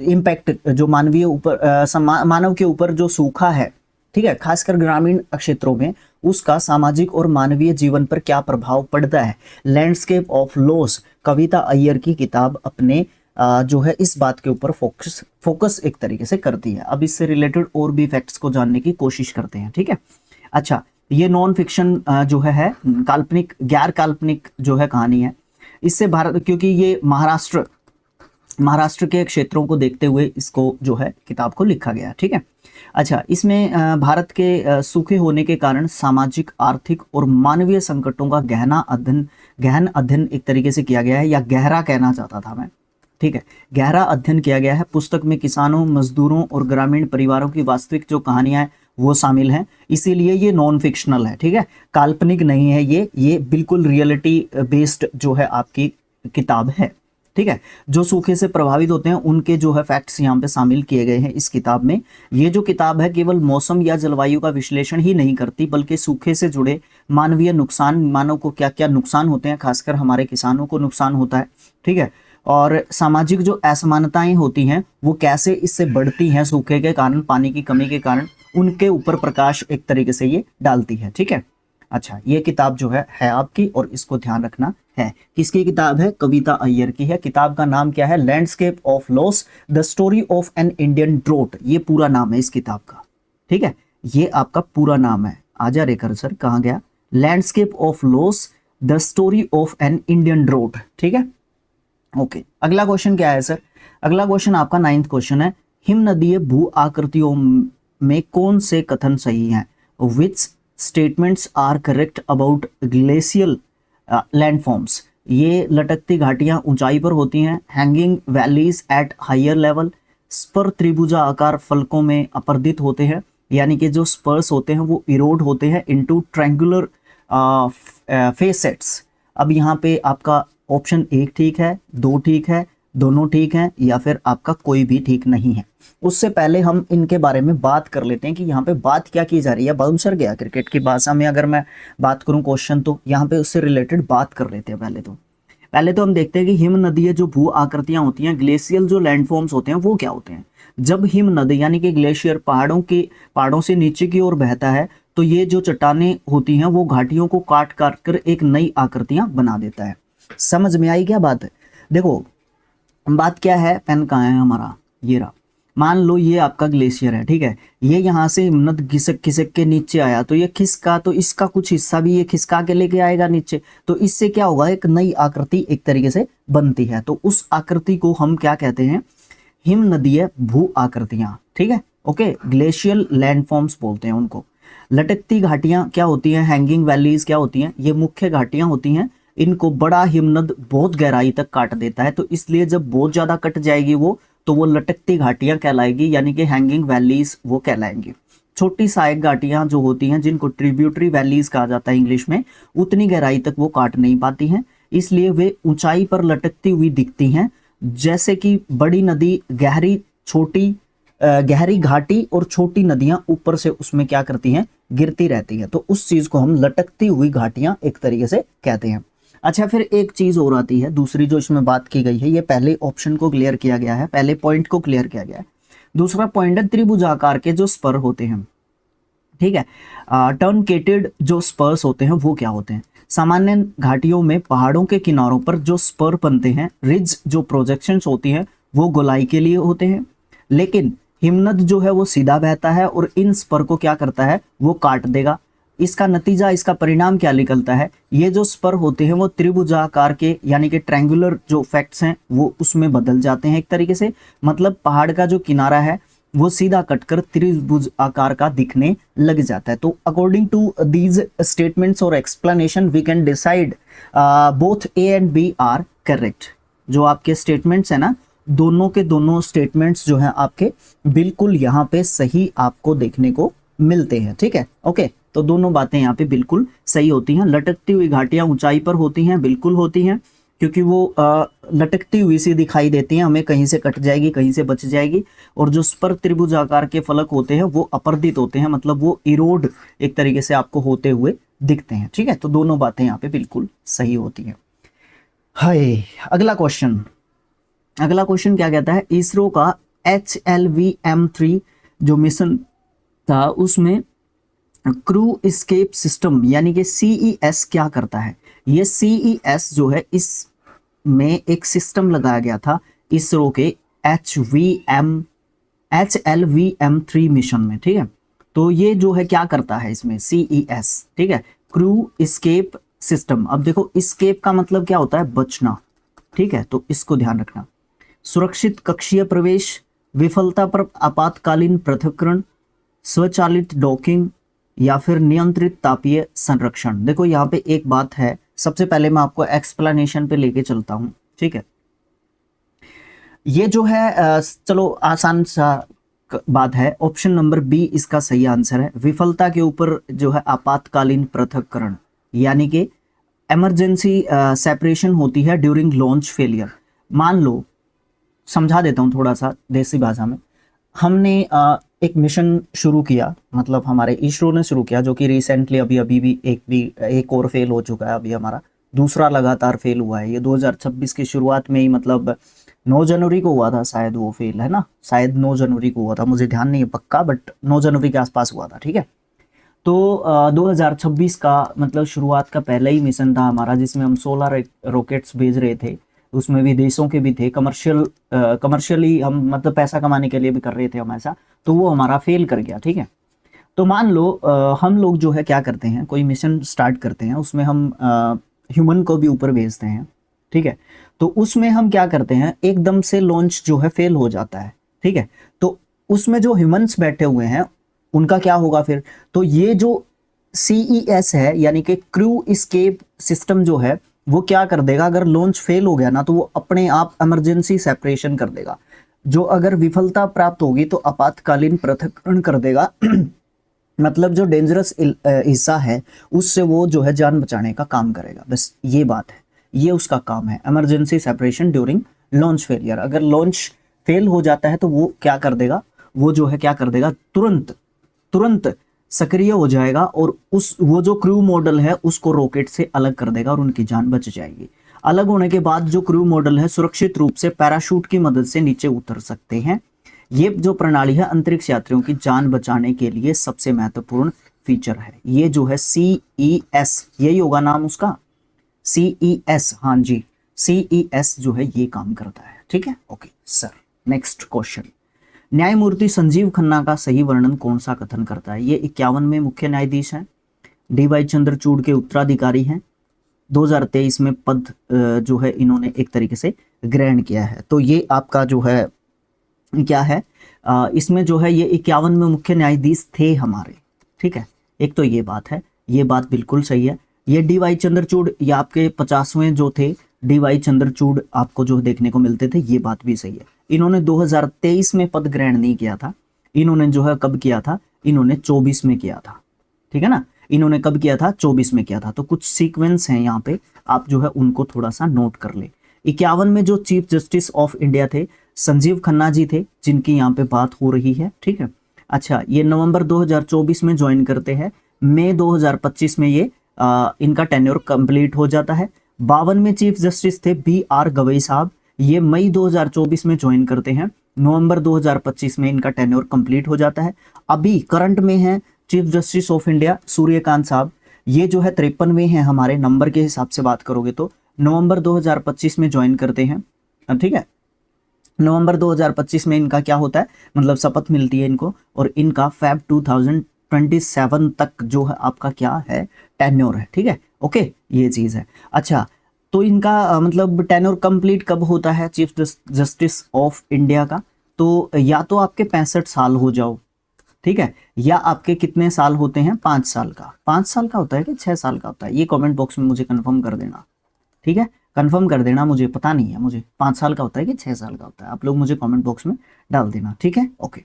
Speaker 1: इम्पैक्ट जो मानवीय ऊपर मानव के ऊपर जो सूखा है, ठीक है, खासकर ग्रामीण क्षेत्रों में, उसका सामाजिक और मानवीय जीवन पर क्या प्रभाव पड़ता है। लैंडस्केप ऑफ लॉस कविता अय्यर की किताब अपने जो है इस बात के ऊपर फोकस एक तरीके से करती है। अब इससे रिलेटेड और भी फैक्ट्स को जानने की कोशिश करते हैं, ठीक है। अच्छा, ये नॉन फिक्शन जो है काल्पनिक, गैर काल्पनिक जो है कहानी है। इससे भारत, क्योंकि ये महाराष्ट्र के क्षेत्रों को देखते हुए इसको जो है किताब को लिखा गया, ठीक है। अच्छा, इसमें भारत के सूखे होने के कारण सामाजिक, आर्थिक और मानवीय संकटों का गहन अध्ययन एक तरीके से किया गया है, या गहरा कहना चाहता था मैं, ठीक है, गहरा अध्ययन किया गया है। पुस्तक में किसानों, मजदूरों और ग्रामीण परिवारों की वास्तविक जो कहानियां हैं वो शामिल हैं, इसीलिए ये नॉन फिक्शनल है, ठीक है, काल्पनिक नहीं है ये बिल्कुल रियलिटी बेस्ड जो है आपकी किताब है, ठीक है। जो सूखे से प्रभावित होते हैं उनके जो है फैक्ट्स यहाँ पे शामिल किए गए हैं इस किताब में। ये जो किताब है केवल मौसम या जलवायु का विश्लेषण ही नहीं करती, बल्कि सूखे से जुड़े मानवीय नुकसान, मानव को क्या क्या नुकसान होते हैं, खासकर हमारे किसानों को नुकसान होता है, ठीक है, और सामाजिक जो असमानताएं होती हैं वो कैसे इससे बढ़ती हैं सूखे के कारण, पानी की कमी के कारण, उनके ऊपर प्रकाश एक तरीके से ये डालती है, ठीक है। अच्छा, ये किताब जो है आपकी, और इसको ध्यान रखना है। किसकी किताब है, कविता अय्यर की है। किताब का नाम क्या है, landscape of loss the story of an Indian draught, ये पूरा नाम है इस किताब का, ठीक है, ये आपका पूरा नाम है। आजा रेकर सर, कहाँ गया, landscape of loss the story of an Indian draught, ठीक है। ओके, अगला क्वेश्चन क्या है सर, अगला क्वेश्चन आपका 9th क्वेश्चन है, हिम नदीय भू आकृतियों में कौन से कथन सही हैं, which statements are correct about glacial landforms. ये लटकती घाटियां ऊंचाई पर होती हैं, hanging valleys at higher level, spur त्रिभुजा आकार फलकों में अपर्दित होते हैं, यानी कि जो स्पर्स होते हैं वो इरोड होते हैं इनटू ट्रायंगुलर फेसेट्स। अब यहाँ पे आपका ऑप्शन 1 ठीक है, 2 ठीक है, दोनों ठीक हैं, या फिर आपका कोई भी ठीक नहीं है। उससे पहले हम इनके बारे में बात कर लेते हैं कि यहाँ पे बात क्या की जा रही है। बाउंसर गया क्रिकेट की भाषा में अगर मैं बात करूं क्वेश्चन, तो यहाँ पे उससे रिलेटेड बात कर लेते हैं। पहले तो हम देखते हैं कि हिम नदी जो भू आकृतियां होती हैं, ग्लेशियल जो लैंडफॉर्म्स होते हैं वो क्या होते हैं। जब हिम नदी यानी कि ग्लेशियर पहाड़ों से नीचे की ओर बहता है, तो ये जो चट्टानें होती हैं वो घाटियों को काट काट कर एक नई आकृतियां बना देता है। समझ में आई क्या बात है? देखो बात क्या है, पेन कहाँ है हमारा, ये रहा। मान लो ये आपका ग्लेशियर है, ठीक है, ये यहाँ से हिमनद खिसक खिसक के नीचे आया, तो ये खिसका, तो इसका कुछ हिस्सा भी ये खिसका के लेके आएगा नीचे, तो इससे क्या होगा, एक नई आकृति एक तरीके से बनती है। तो उस आकृति को हम क्या कहते हैं, हिम नदीय भू आकृतियां, ठीक है, ओके, ग्लेशियल लैंडफॉर्म्स बोलते हैं उनको। लटकती घाटियां क्या होती हैं, हैंगिंग वैलीज क्या होती हैं, ये मुख्य घाटियां होती हैं। इनको बड़ा हिमनद बहुत गहराई तक काट देता है, तो इसलिए जब बहुत ज्यादा कट जाएगी वो, तो वो लटकती घाटियां कहलाएगी, यानी कि हैंगिंग वैलीज वो कहलाएंगी। छोटी सहायक घाटियां जो होती हैं, जिनको ट्रिब्यूटरी वैलीज कहा जाता है इंग्लिश में, उतनी गहराई तक वो काट नहीं पाती हैं, इसलिए वे ऊंचाई पर लटकती हुई दिखती हैं। जैसे कि बड़ी नदी गहरी घाटी और छोटी नदियां ऊपर से उसमें क्या करती हैं, गिरती रहती हैं, तो उस चीज को हम लटकती हुई घाटियां एक तरीके से कहते हैं। अच्छा, फिर एक चीज और आती है दूसरी जो इसमें बात की गई है, ये पहले ऑप्शन को क्लियर किया गया है, पहले पॉइंट को क्लियर किया गया है। दूसरा पॉइंट है त्रिभुजाकार के जो स्पर होते हैं, ठीक है, टर्नकेटेड जो स्पर्स होते हैं वो क्या होते हैं। सामान्य घाटियों में पहाड़ों के किनारों पर जो स्पर बनते हैं, रिज जो प्रोजेक्शंस होती हैं वो गोलाई के लिए होते हैं, लेकिन हिमनद जो है वो सीधा बहता है और इन स्पर को क्या करता है, वो काट देगा। इसका नतीजा, इसका परिणाम क्या निकलता है, ये जो स्पर होते हैं वो त्रिभुजाकार के यानी कि ट्रायंगुलर जो फैक्ट्स हैं वो उसमें बदल जाते हैं एक तरीके से। मतलब पहाड़ का जो किनारा है वो सीधा कटकर त्रिभुज आकार का दिखने लग जाता है। तो अकॉर्डिंग टू दीज स्टेटमेंट्स और explanation we can decide both A and B are correct. जो आपके स्टेटमेंट्स है ना, दोनों के दोनों स्टेटमेंट्स जो हैं आपके बिल्कुल यहाँ पे सही आपको देखने को मिलते हैं, ठीक है, ओके। तो दोनों बातें यहाँ पे बिल्कुल सही होती हैं। लटकती हुई घाटियां ऊंचाई पर होती हैं, बिल्कुल होती हैं, क्योंकि वो लटकती हुई सी दिखाई देती हैं, हमें कहीं से कट जाएगी कहीं से बच जाएगी। और जो स्पर त्रिभुज आकार के फलक होते हैं वो अपर्दित होते हैं, मतलब वो इरोड एक तरीके से आपको होते हुए दिखते हैं, ठीक है। तो दोनों बातें यहाँ पे बिल्कुल सही होती हैं। हाय, अगला क्वेश्चन क्या कहता है, इसरो का HLVM-3 जो मिशन था उसमें क्रू एस्केप सिस्टम यानी कि CES क्या करता है। ये CES जो है इसमें एक सिस्टम लगाया गया था इसरो के HLVM-3 मिशन में, ठीक है। तो ये जो है क्या करता है इसमें CES, ठीक है, क्रू एस्केप सिस्टम। अब देखो एस्केप का मतलब क्या होता है, बचना, ठीक है, तो इसको ध्यान रखना। सुरक्षित कक्षीय प्रवेश, विफलता पर आपातकालीन पृथक्करण, स्वचालित डॉकिंग या फिर नियंत्रित तापीय संरक्षण। देखो यहाँ पे एक बात है, सबसे पहले मैं आपको एक्सप्लेनेशन पे लेके चलता हूँ, ठीक है। ये जो है चलो आसान सा बात है, ऑप्शन नंबर बी इसका सही आंसर है। विफलता के ऊपर जो है आपातकालीन पृथक्करण, यानी कि इमरजेंसी सेपरेशन होती है ड्यूरिंग लॉन्च फेलियर। मान लो, समझा देता हूँ थोड़ा सा देसी भाषा में, हमने एक मिशन शुरू किया, मतलब हमारे इसरो ने शुरू किया, जो कि रिसेंटली अभी भी एक और फेल हो चुका है, अभी हमारा दूसरा लगातार फेल हुआ है। ये 2026 की शुरुआत में ही, मतलब 9 जनवरी को हुआ था शायद वो फेल, है ना, शायद 9 जनवरी को हुआ था, मुझे ध्यान नहीं है पक्का, बट 9 जनवरी के आसपास हुआ था, ठीक है। तो 2026 का मतलब शुरुआत का पहला ही मिशन था हमारा, जिसमें हम 16 रॉकेट्स भेज रहे थे। उसमें विदेशों के भी थे, कमर्शियली हम मतलब पैसा कमाने के लिए भी कर रहे थे हम ऐसा, तो वो हमारा फेल कर गया, ठीक है। तो मान लो हम लोग जो है क्या करते हैं, कोई मिशन स्टार्ट करते हैं, उसमें हम ह्यूमन को भी ऊपर भेजते हैं, ठीक है। तो उसमें हम क्या करते हैं, एकदम से लॉन्च जो है फेल हो जाता है, ठीक है। तो उसमें जो ह्यूमंस बैठे हुए हैं उनका क्या होगा फिर, तो ये जो CES है यानी कि क्रू एस्केप सिस्टम जो है वो क्या कर देगा, अगर लॉन्च फेल हो गया ना, तो वो अपने आप इमरजेंसी सेपरेशन कर देगा। जो अगर विफलता प्राप्त होगी तो आपातकालीन पृथक्करण कर देगा मतलब जो डेंजरस हिस्सा है उससे वो जो है जान बचाने का काम करेगा, बस ये बात है, ये उसका काम है। Emergency separation during launch failure, अगर लॉन्च फेल हो जाता है तो वो क्या कर देगा, वो जो है क्या कर देगा, तुरंत तुरंत सक्रिय हो जाएगा और उस वो जो क्रू मॉडल है उसको रॉकेट से अलग कर देगा और उनकी जान बच जाएगी। अलग होने के बाद जो क्रू मॉडल है सुरक्षित रूप से पैराशूट की मदद से नीचे उतर सकते हैं। ये जो प्रणाली है अंतरिक्ष यात्रियों की जान बचाने के लिए सबसे महत्वपूर्ण फीचर है। ये जो है CES, यही होगा नाम उसका, CES, हाँ जी CES जो है ये काम करता है, ठीक है। ओके सर, नेक्स्ट क्वेश्चन, न्यायमूर्ति संजीव खन्ना का सही वर्णन कौन सा कथन करता है? ये 51वें मुख्य न्यायाधीश हैं, DY चंद्रचूड़ के उत्तराधिकारी हैं, 2023 में पद जो है इन्होंने एक तरीके से ग्रहण किया है। तो ये आपका जो है क्या है, इसमें जो है ये 51 में मुख्य न्यायाधीश थे हमारे, ठीक है। एक तो ये बात है, ये बात बिल्कुल सही है। ये DY चंद्रचूड़ या आपके 50वें जो थे DY चंद्रचूड़ आपको जो देखने को मिलते थे, ये बात भी सही है। इन्होंने 2023 में पद ग्रहण नहीं किया था, इन्होंने जो है कब किया था, इन्होंने 24 में किया था, ठीक है ना। इन्होंने कब किया था, 24 में किया था। तो कुछ सीक्वेंस हैं यहाँ पे, आप जो है उनको थोड़ा सा नोट कर ले। 51 में जो चीफ जस्टिस ऑफ इंडिया थे संजीव खन्ना जी थे, जिनकी यहाँ पे बात हो रही है, ठीक है। अच्छा, ये नवंबर 2024 में ज्वाइन करते हैं, मई 2025 में ये इनका टेन्योर कंप्लीट हो जाता है। 52 में चीफ जस्टिस थे BR गवई साहब, ये मई 2024 में ज्वाइन करते हैं, नवंबर 2025 में इनका टेन्योर कंप्लीट हो जाता है। अभी करंट में है chief justice of India Suryakant साहब, ये जो है 53वें हैं हमारे नंबर के हिसाब से बात करोगे तो, नवंबर 2025 में ज्वाइन करते हैं, ठीक है। नवंबर 2025 में इनका क्या होता है, मतलब शपथ मिलती है इनको, और इनका Feb 2027 तक जो है आपका क्या है, टेन्योर है, ठीक है। ओके, ये चीज़ है। अच्छा, तो इनका मतलब टेन्योर कंप्लीट कब होता है चीफ जस्टिस ऑफ इंडिया का? तो या तो आपके 65 साल हो जाओ, ठीक है, या आपके कितने साल होते हैं, 5 साल का, 5 साल का होता है कि 6 साल का होता है, ये कमेंट बॉक्स में मुझे कंफर्म कर देना, ठीक है। कंफर्म कर देना, मुझे पता नहीं है, मुझे 5 साल का होता है कि 6 साल का होता है, आप लोग मुझे कमेंट बॉक्स में डाल देना, ठीक है। ओके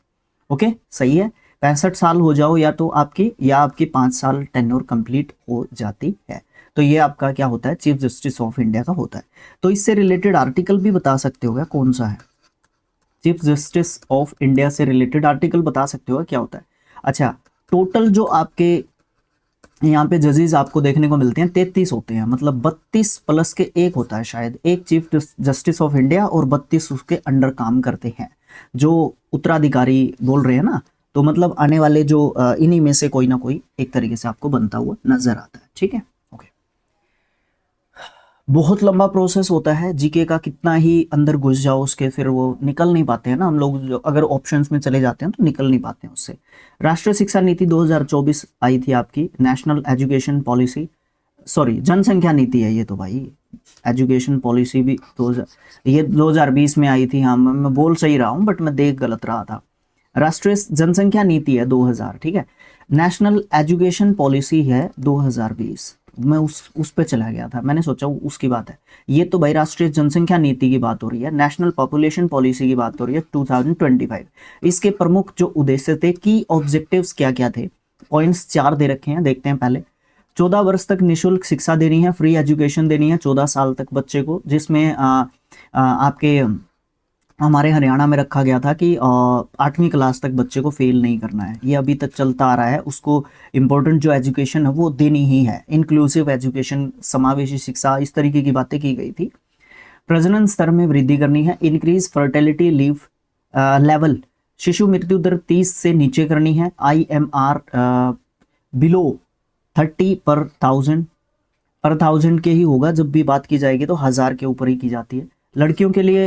Speaker 1: ओके, सही है, 65 साल हो जाओ या तो आपकी, या आपकी 5 साल टेन्योर कंप्लीट हो जाती है, तो ये आपका क्या होता है, चीफ जस्टिस ऑफ इंडिया का होता है। तो इससे रिलेटेड आर्टिकल भी बता सकते हो क्या, कौन सा है? चीफ जस्टिस ऑफ इंडिया से रिलेटेड आर्टिकल बता सकते हो क्या होता है? अच्छा, टोटल जो आपके यहाँ पे जजेस आपको देखने को मिलते हैं 33 होते हैं, मतलब 32 प्लस के एक होता है शायद, एक चीफ जस्टिस ऑफ इंडिया और 32 उसके अंडर काम करते हैं, जो उत्तराधिकारी बोल रहे हैं ना, तो मतलब आने वाले जो इन्हीं में से कोई ना कोई एक तरीके से आपको बनता हुआ नजर आता है, ठीक है। ओके, बहुत लंबा प्रोसेस होता है, जीके का कितना ही अंदर घुस जाओ उसके, फिर वो निकल नहीं पाते हैं ना हम लोग, अगर ऑप्शंस में चले जाते हैं तो निकल नहीं पाते हैं उससे। राष्ट्रीय शिक्षा नीति 2024 आई थी आपकी, नेशनल एजुकेशन पॉलिसी, सॉरी जनसंख्या नीति है ये तो भाई, एजुकेशन पॉलिसी भी ये 2020 में आई थी। हाँ, मैं बोल सही रहा हूँ बट मैं देख गलत रहा था। राष्ट्रीय जनसंख्या नीति है 2000, ठीक है। नेशनल एजुकेशन पॉलिसी है 2020, मैं उस पे चला गया था, मैंने सोचा उसकी बात है। ये तो भाई राष्ट्रीय जनसंख्या नीति की बात हो रही है, नेशनल पॉपुलेशन पॉलिसी की बात हो रही है 2025। इसके प्रमुख जो उद्देश्य थे, की ऑब्जेक्टिव्स क्या क्या थे, पॉइंट्स 4 दे रखे हैं, देखते हैं पहले। 14 वर्ष तक निःशुल्क शिक्षा देनी है, फ्री एजुकेशन देनी है 14 साल तक बच्चे को, जिसमें आपके हमारे हरियाणा में रखा गया था कि 8वीं क्लास तक बच्चे को फेल नहीं करना है, ये अभी तक चलता आ रहा है। उसको इम्पोर्टेंट जो एजुकेशन है वो देनी ही है, इंक्लूसिव एजुकेशन, समावेशी शिक्षा, इस तरीके की बातें की गई थी। प्रजनन स्तर में वृद्धि करनी है, इंक्रीज फर्टिलिटी लीव लेवल, शिशु मृत्यु दर 30 से नीचे करनी है, IMR बिलो 30 पर थाउजेंड के ही होगा, जब भी बात की जाएगी तो 1000 के ऊपर ही की जाती है। लड़कियों के लिए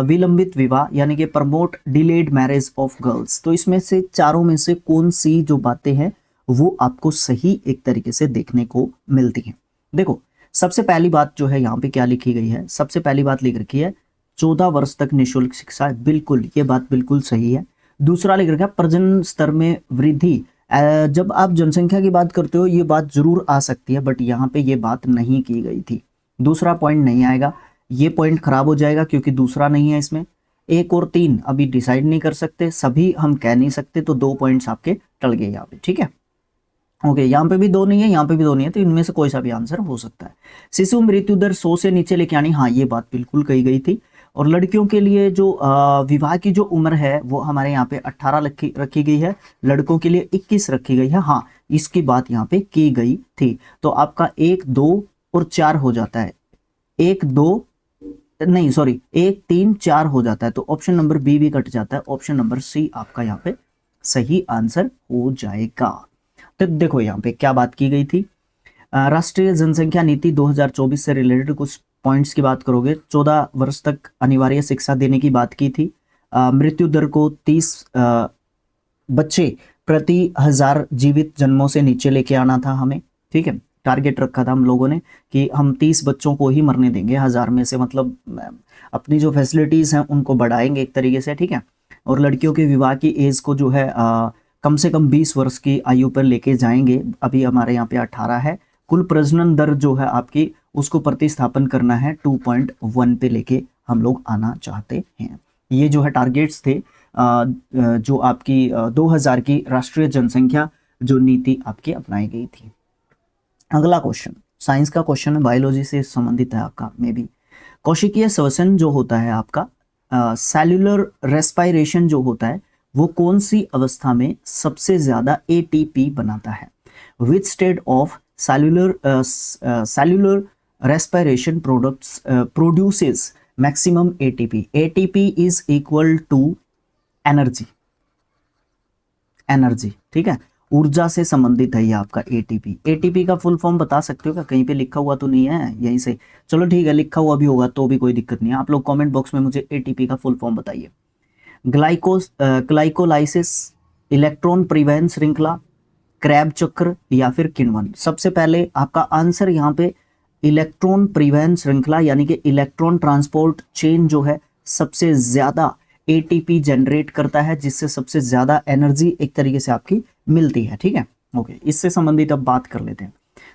Speaker 1: विलंबित विवाह यानी कि promote delayed marriage of girls. तो इसमें से चारों में से कौन सी जो बातें हैं वो आपको सही एक तरीके से देखने को मिलती हैं? देखो, सबसे पहली बात जो है यहाँ पे क्या लिखी गई है, सबसे पहली बात लिख रखी है 14 वर्ष तक निःशुल्क शिक्षा, बिल्कुल ये बात बिल्कुल सही है। दूसरा लिख रखा है प्रजनन स्तर में वृद्धि, जब आप जनसंख्या की बात करते हो ये बात जरूर आ सकती है, बट यहाँ पे ये बात नहीं की गई थी। दूसरा पॉइंट नहीं आएगा, ये पॉइंट खराब हो जाएगा क्योंकि दूसरा नहीं है इसमें। एक और 3 अभी डिसाइड नहीं कर सकते, सभी हम कह नहीं सकते, तो 2 पॉइंट्स आपके टल गए यहाँ पे, ठीक है। ओके, यहाँ पे भी 2 नहीं है, यहाँ पे भी 2 नहीं है, तो इनमें से कोई सा भी आंसर हो सकता है। शिशु मृत्यु दर 100 से नीचे लेके आनी, हाँ ये बात बिल्कुल कही गई थी। और लड़कियों के लिए जो विवाह की जो उम्र है वो हमारे यहाँ पे 18 रखी गई है, लड़कों के लिए 21 रखी गई है, हाँ इसकी बात यहाँ पे की गई थी। तो आपका 1, 2 और 4 हो जाता है, 1, 2 नहीं सॉरी 1, 3, 4 हो जाता है, तो ऑप्शन नंबर बी भी कट जाता है, ऑप्शन नंबर सी आपका यहाँ पे सही आंसर हो जाएगा। तो देखो यहाँ पे क्या बात की गई थी, राष्ट्रीय जनसंख्या नीति 2024 से रिलेटेड कुछ पॉइंट्स की बात करोगे। 14 वर्ष तक अनिवार्य शिक्षा देने की बात की थी, मृत्यु दर को 30 बच्चे प्रति 1000 जीवित जन्मों से नीचे लेके आना था हमें, ठीक है। टारगेट रखा था हम लोगों ने कि हम 30 बच्चों को ही मरने देंगे 1000 में से, मतलब अपनी जो फैसिलिटीज़ हैं उनको बढ़ाएंगे एक तरीके से, ठीक है। और लड़कियों के विवाह की एज को जो है कम से कम 20 वर्ष की आयु पर लेके जाएंगे, अभी हमारे यहाँ पे 18 है। कुल प्रजनन दर जो है आपकी उसको प्रतिस्थापन करना है 2.1 पे लेके हम लोग आना चाहते हैं। ये जो है टारगेट्स थे जो आपकी 2000 की राष्ट्रीय जनसंख्या जो नीति आपकी अपनाई गई थी। अगला क्वेश्चन साइंस का क्वेश्चन है, बायोलॉजी से संबंधित है आपका, मे बी। कोशिकीय श्वसन जो होता है आपका, सेल्यूलर रेस्पिरेशन जो होता है, वो कौन सी अवस्था में सबसे ज्यादा एटीपी बनाता है? Which state of cellular respiration produces maximum ATP? ATP is equal to energy, ठीक है, ऊर्जा से संबंधित है ये आपका एटीपी। एटीपी का फुल फॉर्म बता सकते हो क्या? कहीं पे लिखा हुआ तो नहीं है यहीं से? चलो ठीक है, लिखा हुआ भी होगा तो भी कोई दिक्कत नहीं है, आप लोग कमेंट बॉक्स में मुझे एटीपी का फुल फॉर्म बताइए। ग्लाइकोलाइसिस, इलेक्ट्रॉन परिवहन श्रृंखला, क्रैब चक्र या फिर किण्वन? सबसे पहले आपका आंसर यहाँ पे इलेक्ट्रॉन परिवहन श्रृंखला यानी कि इलेक्ट्रॉन ट्रांसपोर्ट चेन जो है सबसे ज्यादा एटीपी जनरेट करता है, जिससे सबसे ज्यादा एनर्जी एक तरीके से आपकी मिलती है, ठीक है। ओके, इससे संबंधित अब बात कर लेते हैं।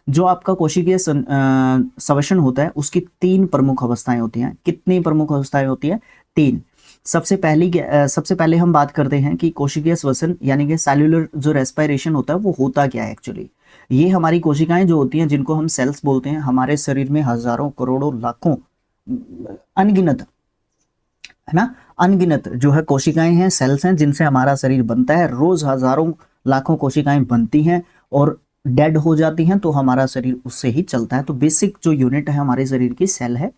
Speaker 1: जो आपका कोशिकीय श्वसन होता है उसकी 3 प्रमुख अवस्थाएं होती हैं। कितनी प्रमुख अवस्थाएं होती है? 3। सबसे पहले हम बात करते हैं कि कोशिकीय श्वसन यानी कि सेल्यूलर जो रेस्पिरेशन होता है वो होता क्या है एक्चुअली। ये हमारी कोशिकाएं जो होती हैं जिनको हम सेल्स बोलते हैं, हमारे शरीर में हजारों करोड़ों लाखों अनगिनत, है ना, अनगिनत जो है कोशिकाएं हैं, सेल्स हैं, जिनसे हमारा शरीर बनता है। रोज हजारों लाखों कोशिकाएं बनती हैं और डेड हो जाती हैं, तो हमारा शरीर उससे ही चलता है। तो बेसिक जो यूनिट है हमारे शरीर की सेल है।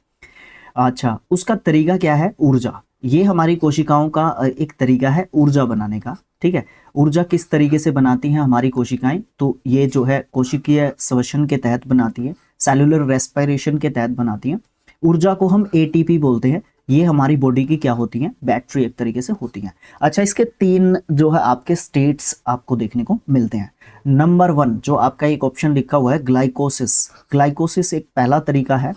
Speaker 1: अच्छा, उसका तरीका क्या है? ऊर्जा। ये हमारी कोशिकाओं का एक तरीका है ऊर्जा बनाने का, ठीक है। ऊर्जा किस तरीके से बनाती हैं हमारी कोशिकाएं? तो ये जो है कोशिकीय श्वसन के तहत बनाती है, सेल्यूलर रेस्पिरेशन के तहत बनाती हैं। ऊर्जा को हम एटीपी बोलते हैं। ये हमारी बॉडी की क्या होती हैं? बैटरी एक तरीके से होती हैं। अच्छा, इसके 3 जो है आपके स्टेट्स आपको देखने को मिलते हैं। नंबर 1 जो आपका एक ऑप्शन लिखा हुआ है ग्लाइकोसिस। ग्लाइकोसिस एक पहला तरीका है,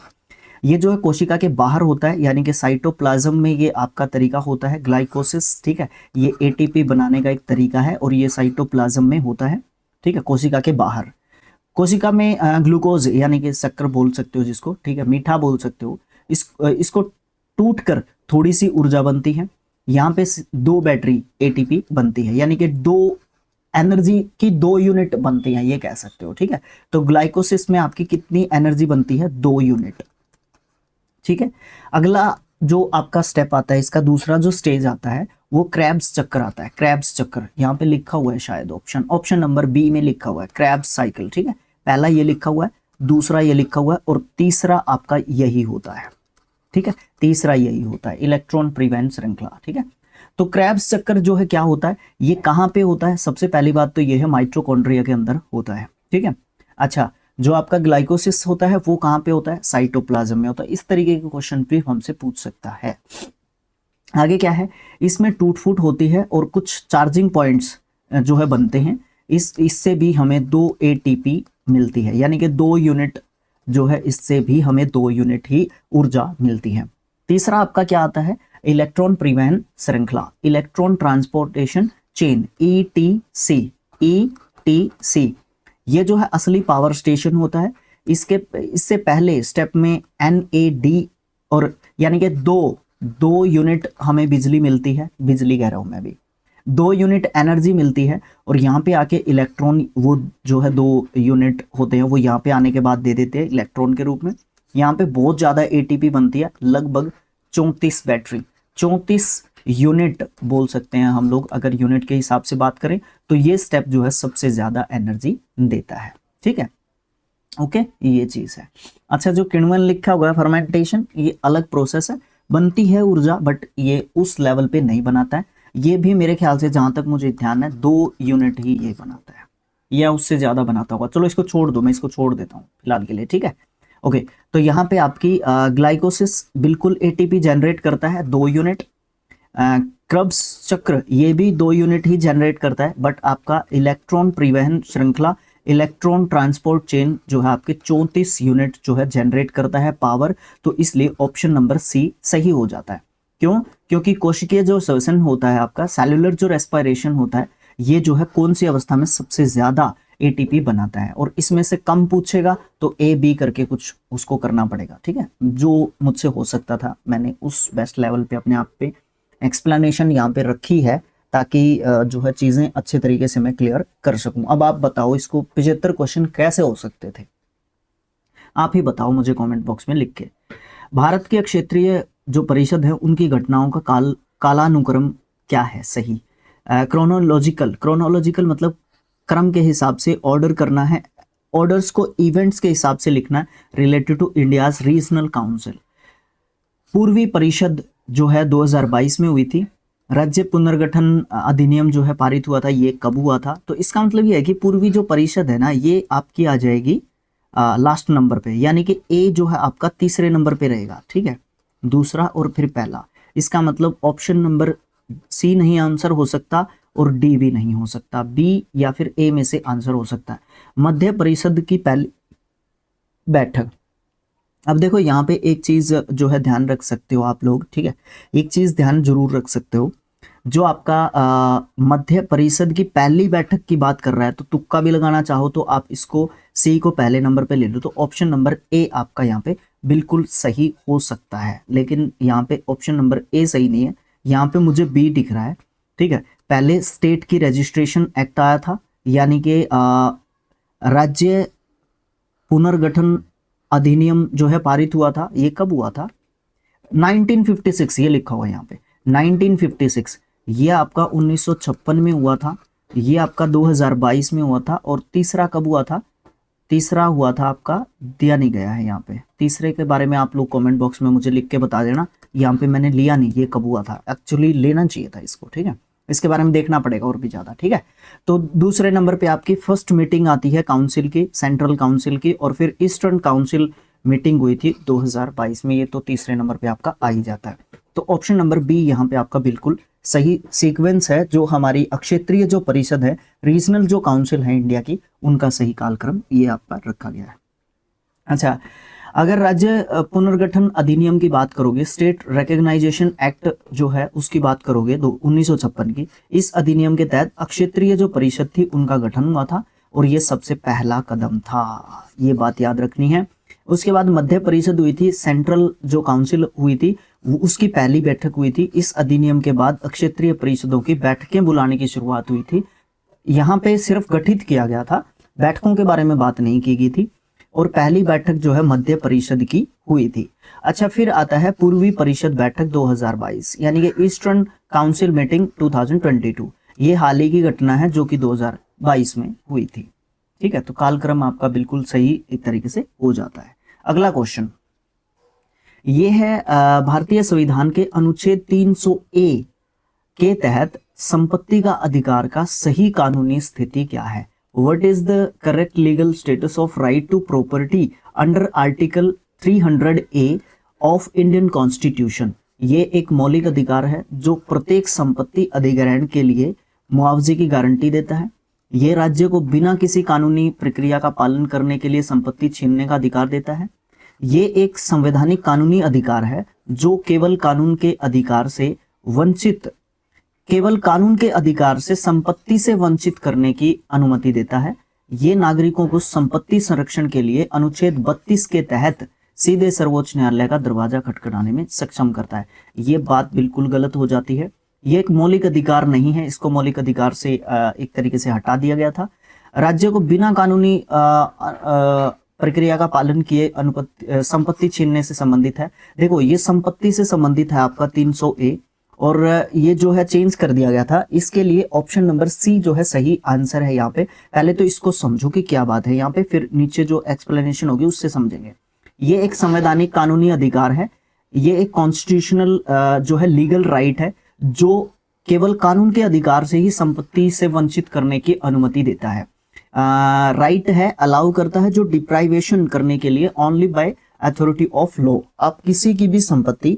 Speaker 1: ये जो है कोशिका के बाहर होता है, यानी कि साइटोप्लाज्म में ये आपका तरीका होता है ग्लाइकोसिस, ठीक है। ये एटीपी बनाने का एक तरीका है और ये साइटोप्लाज्म में होता है, ठीक है, कोशिका के बाहर। कोशिका में ग्लूकोज यानी कि शक्कर बोल सकते हो जिसको, ठीक है, मीठा बोल सकते हो, इसको टूट कर थोड़ी सी ऊर्जा बनती है। यहाँ पे 2 बैटरी एटीपी बनती है, यानी कि 2 एनर्जी की 2 यूनिट बनती हैं, ये कह सकते हो, ठीक है। तो ग्लाइकोसिस में आपकी कितनी एनर्जी बनती है? 2 यूनिट, ठीक है। अगला जो आपका स्टेप आता है, इसका दूसरा जो स्टेज आता है वो क्रेब्स चक्कर आता है। क्रेब्स चक्कर यहाँ पे लिखा हुआ है शायद ऑप्शन नंबर बी में लिखा हुआ है क्रेब्स साइकिल, ठीक है। पहला ये लिखा हुआ है, दूसरा ये लिखा हुआ है और तीसरा आपका यही होता है, ठीक है, तीसरा यही होता है इलेक्ट्रॉन परिवहन श्रृंखला, ठीक है। तो क्रेब्स चक्कर जो है क्या होता है, ये कहाँ पे होता है? सबसे पहली बात तो ये है माइटोकॉन्ड्रिया के अंदर होता है, ठीक है। अच्छा, जो आपका ग्लाइकोसिस होता है वो कहाँ पे होता है? साइटोप्लाज्म में होता है। इस तरीके के क्वेश्चन भी हमसे पूछ सकता है। आगे क्या है, इसमें टूट फूट होती है और कुछ चार्जिंग पॉइंट्स जो है बनते हैं, इससे भी हमें 2 एटीपी मिलती है, यानी कि 2 यूनिट जो है, इससे भी हमें 2 यूनिट ही ऊर्जा मिलती है। तीसरा आपका क्या आता है? इलेक्ट्रॉन परिवहन श्रृंखला, इलेक्ट्रॉन ट्रांसपोर्टेशन चेन, ईटीसी। ये जो है असली पावर स्टेशन होता है। इससे पहले स्टेप में NAD और यानी कि 2 2 यूनिट हमें बिजली मिलती है, बिजली कह रहा हूं मैं भी, 2 यूनिट एनर्जी मिलती है, और यहाँ पे आके इलेक्ट्रॉन वो जो है 2 यूनिट होते हैं वो यहाँ पे आने के बाद दे देते हैं इलेक्ट्रॉन के रूप में। यहाँ पे बहुत ज्यादा एटीपी बनती है, लगभग 34 बैटरी, 34 यूनिट बोल सकते हैं हम लोग अगर यूनिट के हिसाब से बात करें तो ये स्टेप जो है सबसे ज्यादा एनर्जी देता है। ठीक है, ओके, ये चीज है। अच्छा, जो किण्वन लिखा हुआ है फर्मेंटेशन, ये अलग प्रोसेस है, बनती है ऊर्जा बट ये उस लेवल पे नहीं बनाता है। ये भी मेरे ख्याल से जहां तक मुझे ध्यान है 2 यूनिट ही ये बनाता है, या उससे ज्यादा बनाता होगा। चलो इसको छोड़ दो, मैं इसको छोड़ देता हूँ फिलहाल के लिए। ठीक है, ओके। तो यहाँ पे आपकी ग्लाइकोसिस बिल्कुल एटीपी जनरेट करता है 2 यूनिट। क्रब्स चक्र ये भी 2 यूनिट ही जनरेट करता है, बट आपका इलेक्ट्रॉन परिवहन श्रृंखला, इलेक्ट्रॉन ट्रांसपोर्ट चेन जो है आपके 34 यूनिट जो है जनरेट करता है पावर। तो इसलिए ऑप्शन नंबर सी सही हो जाता है। क्यों? क्योंकि कोशिकीय जो श्वसन होता है आपका, सेलुलर जो रेस्पिरेशन होता है, ये जो है कौन सी अवस्था में सबसे ज्यादा एटीपी बनाता है, और इसमें से कम पूछेगा तो ए बी करके कुछ उसको करना पड़ेगा। ठीक है, जो मुझसे हो सकता था मैंने उस बेस्ट लेवल पे अपने आप पे एक्सप्लेनेशन यहाँ पे रखी है, ताकि जो है चीजें अच्छे तरीके से मैं क्लियर कर सकूं। अब आप बताओ इसको 75 क्वेश्चन कैसे हो सकते थे, आप ही बताओ मुझे कमेंट बॉक्स में लिख के। भारत के क्षेत्रीय जो परिषद है उनकी घटनाओं का कालानुक्रम क्या है? सही, क्रोनोलॉजिकल मतलब क्रम के हिसाब से ऑर्डर करना है, ऑर्डर्स को इवेंट्स के हिसाब से लिखना है, related to India's regional council. पूर्वी परिषद जो है 2022 में हुई थी। राज्य पुनर्गठन अधिनियम जो है पारित हुआ था, ये कब हुआ था? तो इसका मतलब ये है कि पूर्वी जो परिषद है ना, ये आपकी आ जाएगी लास्ट नंबर पे, यानी कि ए जो है आपका तीसरे नंबर पे रहेगा। ठीक है, दूसरा और फिर पहला। इसका मतलब ऑप्शन नंबर सी नहीं आंसर हो सकता, और डी भी नहीं हो सकता, बी या फिर ए में से आंसर हो सकता है। मध्य परिषद की पहली बैठक। अब देखो यहाँ पे एक चीज जो है ध्यान रख सकते हो आप लोग। ठीक है, एक चीज ध्यान जरूर रख सकते हो, जो आपका मध्य परिषद की पहली बैठक की बात कर रहा है, तो तुक्का भी लगाना चाहो तो आप इसको सी को पहले नंबर पे ले लो, तो ऑप्शन नंबर ए आपका यहाँ पे बिल्कुल सही हो सकता है। लेकिन यहाँ पे ऑप्शन नंबर ए सही नहीं है, यहाँ पे मुझे बी दिख रहा है। ठीक है, पहले स्टेट की रजिस्ट्रेशन एक्ट आया था, यानी कि राज्य पुनर्गठन अधिनियम जो है पारित हुआ था। ये कब हुआ था? 1956, ये लिखा हुआ है यहाँ पे 1956। ये आपका 1956 में हुआ था, ये आपका 2022 में हुआ था, और तीसरा कब हुआ था? तीसरा हुआ था आपका, दिया नहीं गया है यहाँ पे। तीसरे के बारे में आप लोग कमेंट बॉक्स में मुझे लिख के बता देना, यहाँ पे मैंने लिया नहीं, ये कब हुआ था, एक्चुअली लेना चाहिए था इसको। ठीक है, इसके बारे में देखना पड़ेगा और भी ज्यादा। ठीक है, तो दूसरे नंबर पे आपकी फर्स्ट मीटिंग आती है काउंसिल की, सेंट्रल काउंसिल की, और फिर ईस्टर्न काउंसिल मीटिंग हुई थी 2022 में, ये तो तीसरे नंबर पे आपका आ ही जाता है। तो ऑप्शन नंबर बी यहाँ पे आपका बिल्कुल सही सीक्वेंस है। जो हमारी क्षेत्रीय जो परिषद है, रीजनल जो काउंसिल है इंडिया की, उनका सही कालक्रम ये आपका रखा गया है। अच्छा, अगर राज्य पुनर्गठन अधिनियम की बात करोगे, स्टेट रिकॉग्नाइजेशन एक्ट जो है उसकी बात करोगे, तो 1956 की, इस अधिनियम के तहत क्षेत्रीय जो परिषद थी उनका गठन हुआ था, और ये सबसे पहला कदम था, ये बात याद रखनी है। उसके बाद मध्य परिषद हुई थी, सेंट्रल जो काउंसिल हुई थी उसकी पहली बैठक हुई थी। इस अधिनियम के बाद क्षेत्रीय परिषदों की बैठकें बुलाने की शुरुआत हुई थी। यहाँ पे सिर्फ गठित किया गया था, बैठकों के बारे में बात नहीं की गई थी, और पहली बैठक जो है मध्य परिषद की हुई थी। अच्छा, फिर आता है पूर्वी परिषद बैठक 2022, यानी कि ईस्टर्न काउंसिल मीटिंग 2022। ये हाल ही की घटना है जो कि 2022 में हुई थी। ठीक है, तो कालक्रम आपका बिल्कुल सही एक तरीके से हो जाता है। अगला क्वेश्चन ये है, भारतीय संविधान के अनुच्छेद 300A के तहत संपत्ति का अधिकार का सही कानूनी स्थिति क्या है? What is the correct legal status of right to property under Article 300A of Indian Constitution? ये एक मौलिक अधिकार है जो प्रत्येक संपत्ति अधिग्रहण के लिए मुआवजे की गारंटी देता है। ये राज्य को बिना किसी कानूनी प्रक्रिया का पालन करने के लिए संपत्ति छीनने का अधिकार देता है। ये एक संवैधानिक कानूनी अधिकार है जो केवल कानून के अधिकार से संपत्ति से वंचित करने की अनुमति देता है। ये नागरिकों को संपत्ति संरक्षण के लिए अनुच्छेद 32 के तहत सीधे सर्वोच्च न्यायालय का दरवाजा खटखटाने में सक्षम करता है। ये बात बिल्कुल गलत हो जाती है। ये एक मौलिक अधिकार नहीं है, इसको मौलिक अधिकार से एक तरीके से हटा दिया गया था। राज्य को बिना कानूनी प्रक्रिया का पालन किए संपत्ति छीनने से संबंधित है। देखो ये संपत्ति से संबंधित है आपका 300A, और ये जो है चेंज कर दिया गया था। इसके लिए ऑप्शन नंबर सी जो है सही आंसर है। यहाँ पे पहले तो इसको समझो कि क्या बात है यहाँ पे, फिर नीचे जो एक्सप्लेनेशन होगी उससे समझेंगे। ये एक संवैधानिक कानूनी अधिकार है, ये एक कॉन्स्टिट्यूशनल जो है लीगल राइट है, जो केवल कानून के अधिकार से ही संपत्ति से वंचित करने की अनुमति देता है। राइट है, अलाउ करता है, जो डिप्राइवेशन करने के लिए only by authority of law. आप किसी की भी संपत्ति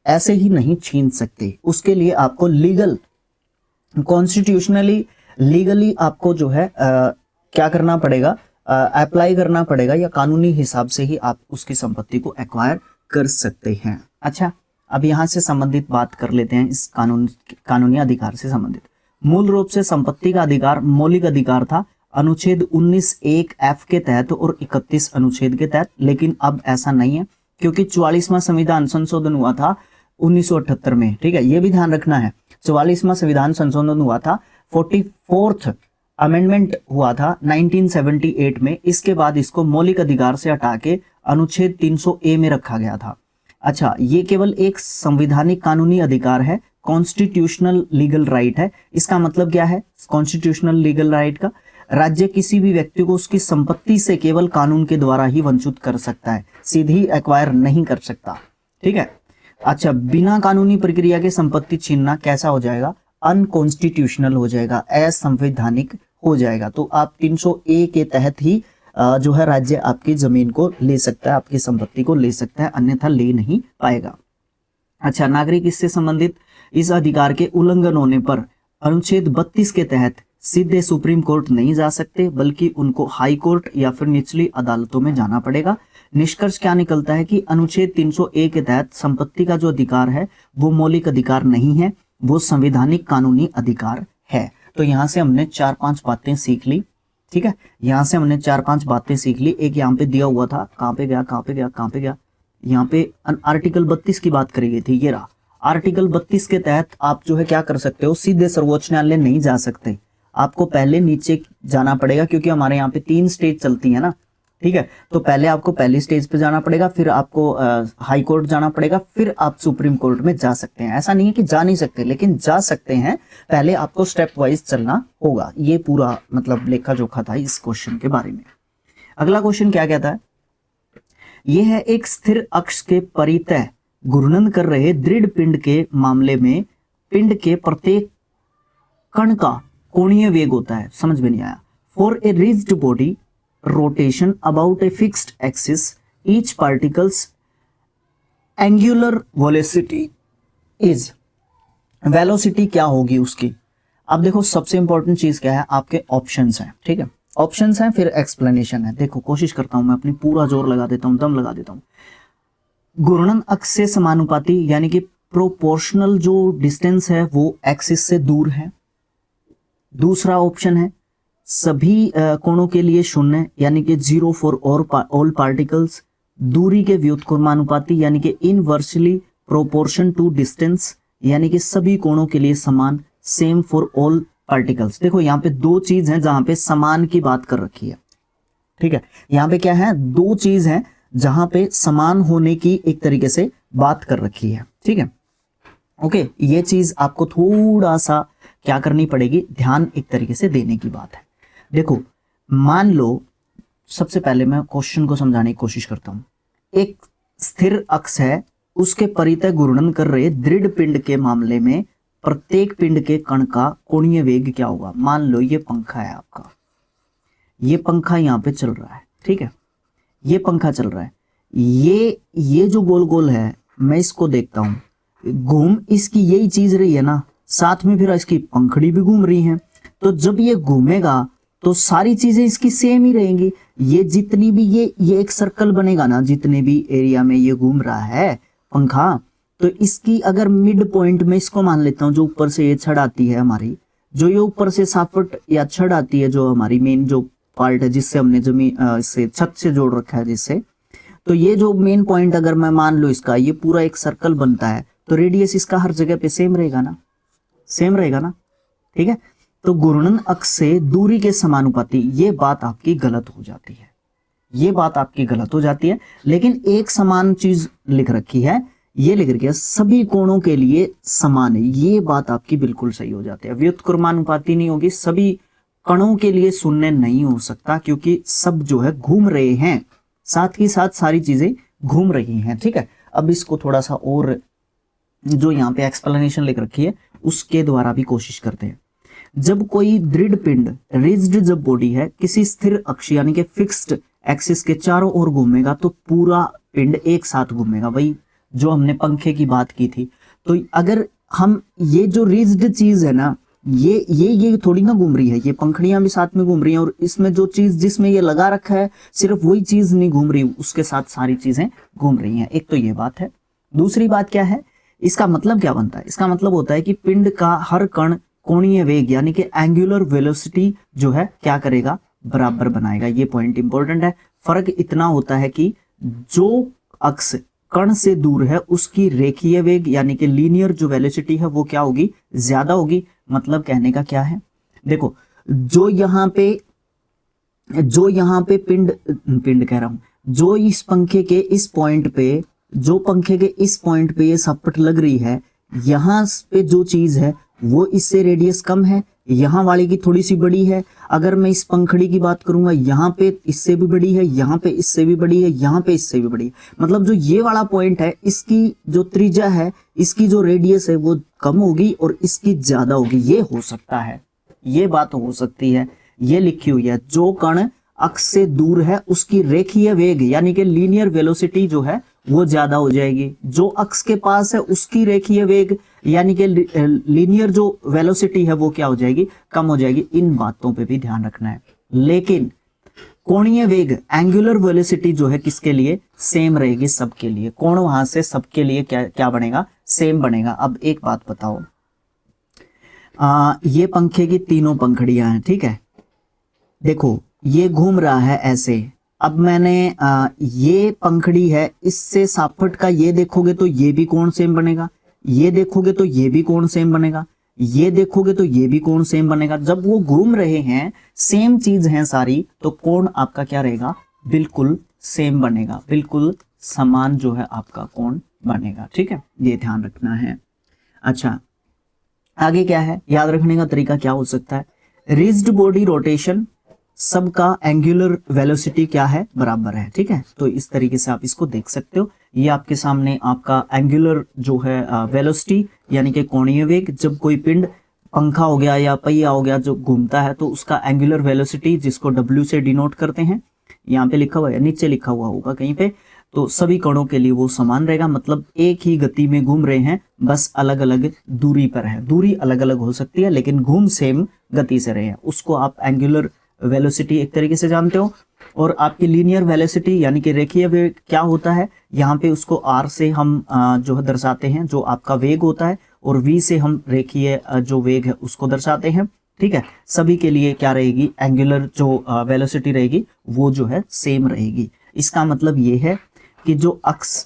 Speaker 1: ऐसे ही नहीं छीन सकते, उसके लिए आपको लीगल कॉन्स्टिट्यूशनली लीगली आपको जो है क्या करना पड़ेगा, अप्लाई करना पड़ेगा, या कानूनी हिसाब से ही आप उसकी संपत्ति को एक्वायर कर सकते हैं। अच्छा, अब यहाँ से संबंधित बात कर लेते हैं इस कानूनी अधिकार से संबंधित। मूल रूप से संपत्ति का अधिकार मौलिक अधिकार था अनुच्छेद 19(1)(f) के तहत और 31 अनुच्छेद के तहत, लेकिन अब ऐसा नहीं है क्योंकि 44वां संविधान संशोधन हुआ था 1978 में। ठीक है, ये भी ध्यान रखना है। 44वां संविधान संशोधन हुआ था, 44th अमेंडमेंट हुआ था 1978 में। इसके बाद इसको मौलिक अधिकार से हटा के अनुच्छेद 300A में रखा गया था। अच्छा, ये केवल एक संवैधानिक कानूनी अधिकार है, कॉन्स्टिट्यूशनल लीगल राइट है। इसका मतलब क्या है कॉन्स्टिट्यूशनल लीगल राइट का? राज्य किसी भी व्यक्ति को उसकी संपत्ति से केवल कानून के द्वारा ही वंचित कर सकता है, सीधी एक्वायर नहीं कर सकता। ठीक है। अच्छा, बिना कानूनी प्रक्रिया के संपत्ति छीनना कैसा हो जाएगा? अनकॉन्स्टिट्यूशनल हो जाएगा, असंवैधानिक हो जाएगा। तो आप 300A के तहत ही जो है राज्य आपकी जमीन को ले सकता है, आपकी संपत्ति को ले सकता है, अन्यथा ले नहीं पाएगा। अच्छा, नागरिक इससे संबंधित इस अधिकार के उल्लंघन होने पर अनुच्छेद 32 के तहत सीधे सुप्रीम कोर्ट नहीं जा सकते, बल्कि उनको हाई कोर्ट या फिर निचली अदालतों में जाना पड़ेगा। निष्कर्ष क्या निकलता है कि अनुच्छेद 300A के तहत संपत्ति का जो अधिकार है वो मौलिक अधिकार नहीं है, वो संवैधानिक कानूनी अधिकार है। तो यहाँ से हमने 4-5 बातें सीख ली। ठीक है, यहाँ से हमने 4-5 बातें सीख ली। एक यहाँ पे दिया हुआ था, कहाँ पे गया, यहाँ पे आर्टिकल 32 की बात करी गई थी, ये रहा। आर्टिकल 32 के तहत आप जो है क्या कर सकते हो, सीधे सर्वोच्च न्यायालय नहीं जा सकते, आपको पहले नीचे जाना पड़ेगा, क्योंकि हमारे यहाँ पे 3 स्टेज चलती है ना। ठीक है, तो पहले आपको पहली स्टेज पे जाना पड़ेगा, फिर आपको हाई कोर्ट जाना पड़ेगा, फिर आप सुप्रीम कोर्ट में जा सकते हैं। ऐसा नहीं है कि जा नहीं सकते, लेकिन जा सकते हैं, पहले आपको स्टेप वाइज चलना होगा। ये पूरा मतलब लेखा जोखा था इस क्वेश्चन के बारे में। अगला क्वेश्चन क्या कहता है? यह है एक स्थिर अक्ष के परितः घूर्णन कर रहे दृढ़ पिंड के मामले में पिंड के प्रत्येक कण का कोणीय वेग होता है। समझ में नहीं आया। For a rigid body rotation about a fixed axis each particles angular velocity is, velocity क्या होगी उसकी? अब देखो सबसे इंपॉर्टेंट चीज क्या है, आपके ऑप्शंस हैं। ठीक है, ऑप्शंस हैं, फिर एक्सप्लेनेशन है। देखो कोशिश करता हूं मैं, अपनी पूरा जोर लगा देता हूं, दम लगा देता हूं। घूर्णन अक्ष से समानुपाती यानी कि प्रोपोर्शनल जो डिस्टेंस है वो एक्सिस से दूर है। दूसरा ऑप्शन है सभी कोणों के लिए शून्य यानी कि 0 फॉर ऑल पार्टिकल्स। दूरी के व्युत्क्रमानुपाती यानी कि इनवर्सली प्रोपोर्शन टू डिस्टेंस यानी कि सभी कोणों के लिए समान, सेम फॉर ऑल पार्टिकल्स। देखो यहाँ पे 2 चीज हैं जहां पे समान की बात कर रखी है। ठीक है, यहाँ पे क्या है, 2 चीज हैं जहां पे समान होने की एक तरीके से बात कर रखी है। ठीक है, ओके, ये चीज आपको थोड़ा सा क्या करनी पड़ेगी, ध्यान एक तरीके से देने की बात है। देखो मान लो, सबसे पहले मैं क्वेश्चन को समझाने की कोशिश करता हूं। एक स्थिर अक्ष है, उसके परितः घूर्णन कर रहे दृढ़ पिंड के मामले में प्रत्येक पिंड के कण का कोणीय वेग क्या होगा? मान लो ये पंखा है आपका, ये पंखा यहाँ पे चल रहा है। ठीक है, ये पंखा चल रहा है, ये जो गोल गोल है, मैं इसको देखता हूं, घूम इसकी यही चीज रही है ना, साथ में फिर इसकी पंखड़ी भी घूम रही है। तो जब ये घूमेगा तो सारी चीजें इसकी सेम ही रहेंगी। ये जितनी भी ये एक सर्कल बनेगा ना, जितने भी एरिया में ये घूम रहा है पंखा, तो इसकी अगर मिड पॉइंट में इसको मान लेता हूँ, जो ऊपर से ये छड़ आती है हमारी, जो ये ऊपर से साफट या छड़ आती है, जो हमारी मेन जो पार्ट है जिससे हमने जमीन से छत से जोड़ रखा है जिससे, तो ये जो मेन पॉइंट अगर मैं मान लो इसका, ये पूरा एक सर्कल बनता है, तो रेडियस इसका हर जगह पे सेम रहेगा ना, सेम रहेगा ना, ठीक है। तो घूर्णन अक्ष से दूरी के समानुपाती, ये बात आपकी गलत हो जाती है, ये बात आपकी गलत हो जाती है। लेकिन एक समान चीज लिख रखी है, ये लिख रखी है सभी कोणों के लिए समान है, ये बात आपकी बिल्कुल सही हो जाती है। व्युत्क्रमानुपाती नहीं होगी, सभी कणों के लिए शून्य नहीं हो सकता, क्योंकि सब जो है घूम रहे हैं, साथ ही साथ सारी चीजें घूम रही हैं, ठीक है। अब इसको थोड़ा सा और जो यहाँ पे एक्सप्लेनेशन लिख रखी है उसके द्वारा भी कोशिश करते हैं। जब कोई दृढ़ पिंड, रिज्ड जब बॉडी है, किसी स्थिर अक्ष यानी कि फिक्स्ड एक्सिस के चारों ओर घूमेगा तो पूरा पिंड एक साथ घूमेगा, वही जो हमने पंखे की बात की थी। तो अगर हम ये जो रिज्ड चीज है ना, ये थोड़ी ना घूम रही है, ये पंखड़ियां भी साथ में घूम रही हैं, और इसमें जो चीज जिसमें ये लगा रखा है सिर्फ वही चीज नहीं घूम रही, उसके साथ सारी चीजें घूम रही हैं। एक तो ये बात है। दूसरी बात क्या है, इसका मतलब क्या बनता है, इसका मतलब होता है कि पिंड का हर कण कोणीय वेग यानी कि एंगुलर वेलोसिटी जो है क्या करेगा, बराबर बनाएगा। ये पॉइंट इंपॉर्टेंट है। फर्क इतना होता है कि जो अक्ष कण से दूर है उसकी रेखीय वेग यानी कि लीनियर जो वेलोसिटी है वो क्या होगी, ज्यादा होगी। मतलब कहने का क्या है, देखो जो यहाँ पे पिंड कह रहा हूं, जो इस पंखे के इस पॉइंट पे, जो पंखे के इस पॉइंट पे ये सपट लग रही है, यहाँ पे जो चीज है वो इससे रेडियस कम है, यहाँ वाली की थोड़ी सी बड़ी है। अगर मैं इस पंखड़ी की बात करूंगा, यहाँ पे इससे भी बड़ी है, यहाँ पे इससे भी बड़ी है, यहाँ पे इससे भी बड़ी है। मतलब जो ये वाला पॉइंट है, इसकी जो त्रिज्या है, इसकी जो रेडियस है वो कम होगी और इसकी ज्यादा होगी। ये हो सकता है, ये बात हो सकती है। ये लिखी हुई है, जो कण अक्ष से दूर है उसकी रेखीय वेग यानी कि लीनियर वेलोसिटी जो है वो ज्यादा हो जाएगी, जो अक्ष के पास है उसकी रेखीय वेग यानी कि लीनियर जो वेलोसिटी है वो क्या हो जाएगी, कम हो जाएगी। इन बातों पे भी ध्यान रखना है। लेकिन कोणीय वेग एंगुलर वेलोसिटी जो है किसके लिए, सेम रहेगी सबके लिए। कोण वहां से सबके लिए क्या बनेगा, सेम बनेगा। अब एक बात बताओ, ये पंखे की तीनों पंखड़ियां हैं, ठीक है। देखो ये घूम रहा है ऐसे, अब मैंने ये पंखड़ी है, इससे सापट का ये देखोगे तो ये भी कोण सेम बनेगा, ये देखोगे तो ये भी कोण सेम बनेगा, ये देखोगे तो ये भी कोण सेम बनेगा। जब वो घूम रहे हैं, सेम चीज है सारी, तो कोण आपका क्या रहेगा, बिल्कुल सेम बनेगा, बिल्कुल समान जो है आपका कोण बनेगा, ठीक है। ये ध्यान रखना है। अच्छा आगे क्या है, याद रखने का तरीका क्या हो सकता है, रिज्ड बॉडी रोटेशन सबका एंगुलर वेलोसिटी क्या है, बराबर है, ठीक है। तो इस तरीके से आप इसको देख सकते हो। ये आपके सामने आपका एंगुलर जो है वेलोसिटी यानी कि कोणीय वेग, जब कोई पिंड पंखा हो गया या पहिया हो गया जो घूमता है तो उसका एंगुलर वेलोसिटी जिसको W से डिनोट करते हैं, यहाँ पे लिखा हुआ है, नीचे लिखा हुआ होगा कहीं पे, तो सभी कणों के लिए वो समान रहेगा। मतलब एक ही गति में घूम रहे हैं, बस अलग अलग दूरी पर है। दूरी अलग अलग हो सकती है लेकिन घूम सेम गति से रहे हैं, उसको आप एंगुलर वेलोसिटी एक तरीके से जानते हो। और आपकी लीनियर वेलोसिटी यानी कि रेखीय वेग क्या होता है, यहाँ पे उसको R से हम जो है दर्शाते हैं, जो आपका वेग होता है, और V से हम रेखीय जो वेग है उसको दर्शाते हैं, ठीक है। सभी के लिए क्या रहेगी, एंगुलर जो वेलोसिटी रहेगी वो जो है सेम रहेगी। इसका मतलब ये है कि जो अक्ष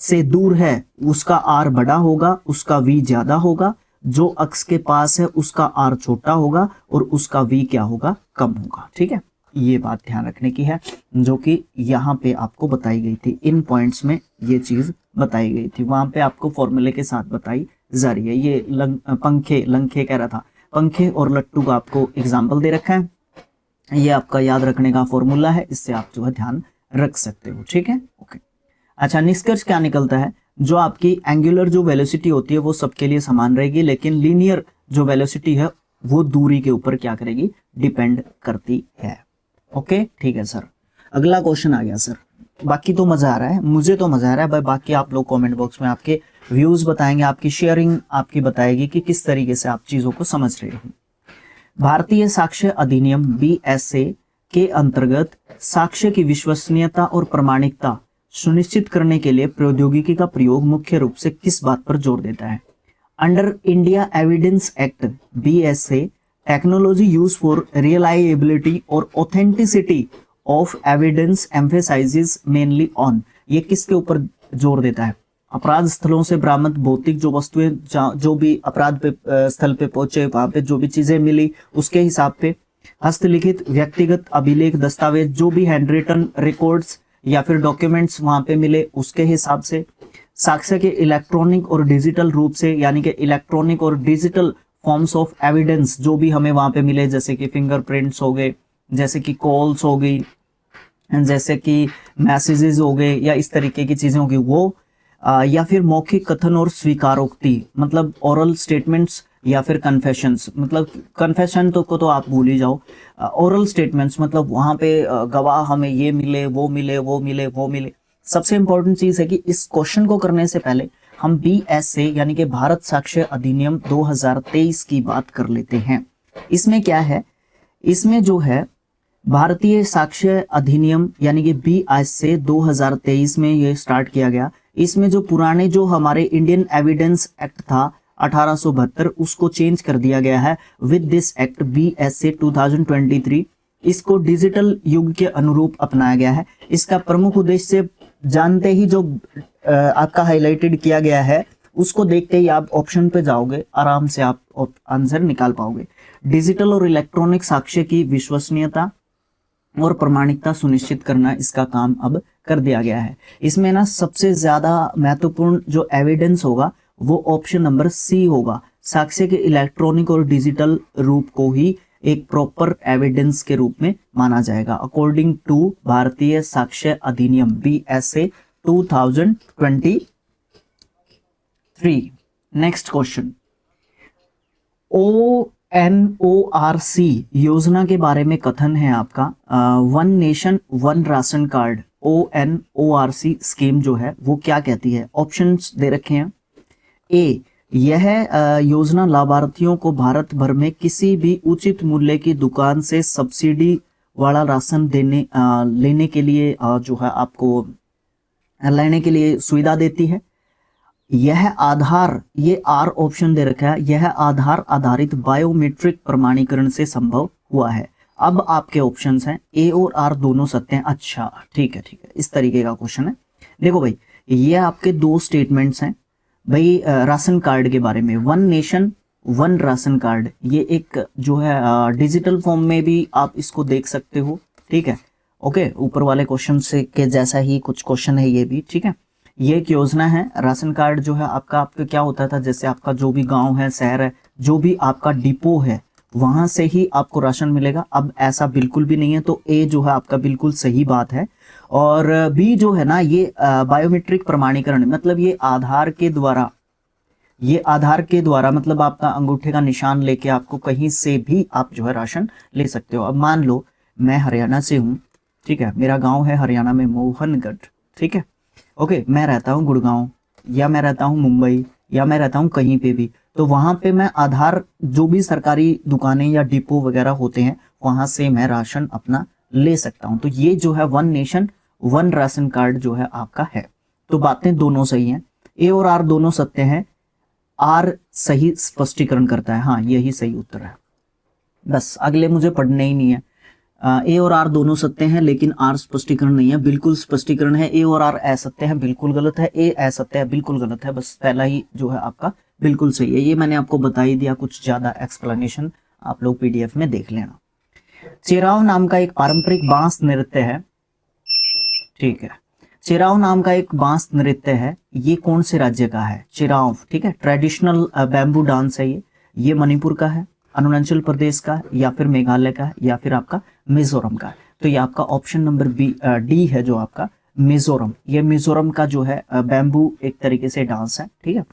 Speaker 1: से दूर है उसका R बड़ा होगा, उसका V ज्यादा होगा, जो अक्ष के पास है उसका R छोटा होगा और उसका V क्या होगा, कम होगा, ठीक है। ये बात ध्यान रखने की है, जो कि यहाँ पे आपको बताई गई थी, इन पॉइंट्स में ये चीज बताई गई थी, वहां पे आपको फॉर्मूले के साथ बताई जा रही है। ये लंखे कह रहा था, पंखे और लट्टू का आपको एग्जाम्पल दे रखा है। ये आपका याद रखने का फॉर्मूला है, इससे आप जो है ध्यान रख सकते हो, ठीक है। ओके, अच्छा निष्कर्ष क्या निकलता है, जो आपकी एंगुलर जो वेलोसिटी होती है वो सबके लिए समान रहेगी, लेकिन लीनियर जो वेलोसिटी है वो दूरी के ऊपर क्या करेगी, डिपेंड करती है। ओके ठीक है सर। अगला क्वेश्चन आ गया सर। बाकी तो मजा आ रहा है, मुझे तो मजा आ रहा है भाई, बाकी आप लोग कमेंट बॉक्स में आपके व्यूज बताएंगे, आपकी शेयरिंग आपकी बताएगी कि किस तरीके से आप चीजों को समझ रहे हो। भारतीय साक्ष्य अधिनियम BSA के अंतर्गत साक्ष्य की विश्वसनीयता और प्रामाणिकता सुनिश्चित करने के लिए प्रौद्योगिकी का प्रयोग मुख्य रूप से किस बात पर जोर देता है। Under India evidence act BSA, technology use for reliability और authenticity of evidence emphasises mainly on. ये किसके ऊपर जोर देता है? अपराध स्थलों से बरामद भौतिक जो वस्तुएं, जो भी अपराध पे स्थल पे पहुंचे, वहां पे जो भी चीजें मिली उसके हिसाब पे। हस्तलिखित व्यक्तिगत अभिलेख दस्तावेज, जो भी हैंड रिटन रिकॉर्ड्स या फिर डॉक्यूमेंट्स वहां पे मिले उसके हिसाब से। साक्ष्य के इलेक्ट्रॉनिक और डिजिटल रूप से, यानी कि इलेक्ट्रॉनिक और डिजिटल फॉर्म्स ऑफ एविडेंस जो भी हमें वहां पे मिले, जैसे कि फिंगरप्रिंट्स हो गए, जैसे कि कॉल्स हो गई, जैसे कि मैसेजेस हो गए, या इस तरीके की चीजें होगी वो, या फिर मौखिक कथन और स्वीकारोक्ति, मतलब ओरल स्टेटमेंट्स या फिर कन्फेशंस। मतलब कन्फेशन तो को तो आप भूल ही जाओ, ओरल स्टेटमेंट्स मतलब वहां पे गवाह हमें ये मिले, वो मिले, वो मिले, वो मिले। सबसे इंपॉर्टेंट चीज है कि इस क्वेश्चन को करने से पहले हम BSA यानी कि भारत साक्ष्य अधिनियम 2023 की बात कर लेते हैं। इसमें क्या है? इसमें जो है भारतीय साक्ष्य अधिनियम यानी कि BSA 2023 में ये स्टार्ट किया गया। इसमें जो पुराने जो हमारे इंडियन एविडेंस एक्ट था 1872 उसको चेंज कर दिया गया है विद दिस एक्ट BSA 2023। इसको डिजिटल युग के अनुरूप अपनाया गया है। इसका प्रमुख उद्देश्य जानते ही जो आपका हाईलाइटेड किया गया है उसको देखते ही आप ऑप्शन पे जाओगे, आराम से आप आंसर निकाल पाओगे। डिजिटल और इलेक्ट्रॉनिक साक्ष्य की विश्वसनीयता और प्रमाणिकता सुनिश्चित करना इसका काम अब कर दिया गया है। इसमें ना सबसे ज्यादा महत्वपूर्ण जो एविडेंस होगा वो ऑप्शन नंबर C होगा। साक्ष्य के इलेक्ट्रॉनिक और डिजिटल रूप को ही एक प्रॉपर एविडेंस के रूप में माना जाएगा अकॉर्डिंग टू भारतीय साक्ष्य अधिनियम BSA 2023। नेक्स्ट क्वेश्चन, ONORC योजना के बारे में कथन है आपका। One nation one ration card ONORC scheme जो है वो क्या कहती है? ऑप्शंस दे रखे हैं। ए, यह योजना लाभार्थियों को भारत भर में किसी भी उचित मूल्य की दुकान से सब्सिडी वाला राशन लेने के लिए जो है आपको लेने के लिए सुविधा देती है। यह आधार, ये आर ऑप्शन दे रखा है, यह आधार आधारित बायोमेट्रिक प्रमाणीकरण से संभव हुआ है। अब आपके ऑप्शंस हैं ए और आर दोनों सत्य हैं। अच्छा ठीक है, इस तरीके का क्वेश्चन है। देखो भाई, ये आपके दो स्टेटमेंट्स हैं भाई राशन कार्ड के बारे में। One nation one ration card, ये एक जो है डिजिटल फॉर्म में भी आप इसको देख सकते हो, ठीक है। ओके, ऊपर वाले क्वेश्चन से के जैसा ही कुछ क्वेश्चन है ये भी, ठीक है। ये एक योजना है। राशन कार्ड जो है आपका क्या होता था, जैसे आपका जो भी गांव है, शहर है, जो भी आपका डिपो है वहां से ही आपको राशन मिलेगा। अब ऐसा बिल्कुल भी नहीं है, तो ए जो है आपका बिल्कुल सही बात है। और बी जो है ना, ये बायोमेट्रिक प्रमाणीकरण, मतलब ये आधार के द्वारा मतलब आपका अंगूठे का निशान लेके आपको कहीं से भी आप जो है राशन ले सकते हो। अब मान लो मैं हरियाणा से हूँ, ठीक है, मेरा गाँव है हरियाणा में मोहनगढ़, ठीक है। ओके, मैं रहता हूँ गुड़गांव, या मैं रहता हूँ मुंबई, या मैं रहता हूँ कहीं पे भी, तो वहां पे मैं आधार, जो भी सरकारी दुकानें या डिपो वगैरह होते हैं वहां से मैं राशन अपना ले सकता हूं। तो ये जो है one nation one ration card जो है आपका है। तो बातें दोनों सही हैं, ए और आर दोनों सत्य हैं। आर सही स्पष्टीकरण करता है, हाँ यही सही उत्तर है। बस अगले मुझे पढ़ने ही नहीं है। ए और आर दोनों सत्य हैं, लेकिन आर स्पष्टीकरण नहीं है, बिल्कुल स्पष्टीकरण है। ए और आर असत्य है, बिल्कुल गलत है। ए असत्य है, बिल्कुल गलत है। बस पहला ही जो है आपका बिल्कुल सही है। ये मैंने आपको बता ही दिया, कुछ ज्यादा एक्सप्लेनेशन आप लोग PDF में देख लेना। चेराव नाम का एक पारंपरिक बांस नृत्य है, ठीक है। चेराव नाम का एक बांस नृत्य है, ये कौन से राज्य का है? चेराव, ठीक है, ट्रेडिशनल बैम्बू डांस है ये मणिपुर का है, अरुणाचल प्रदेश का, या फिर मेघालय का, या फिर आपका मिजोरम का। तो ये आपका ऑप्शन नंबर डी है जो आपका मिजोरम। ये मिजोरम का जो है बैम्बू एक तरीके से डांस है, ठीक है।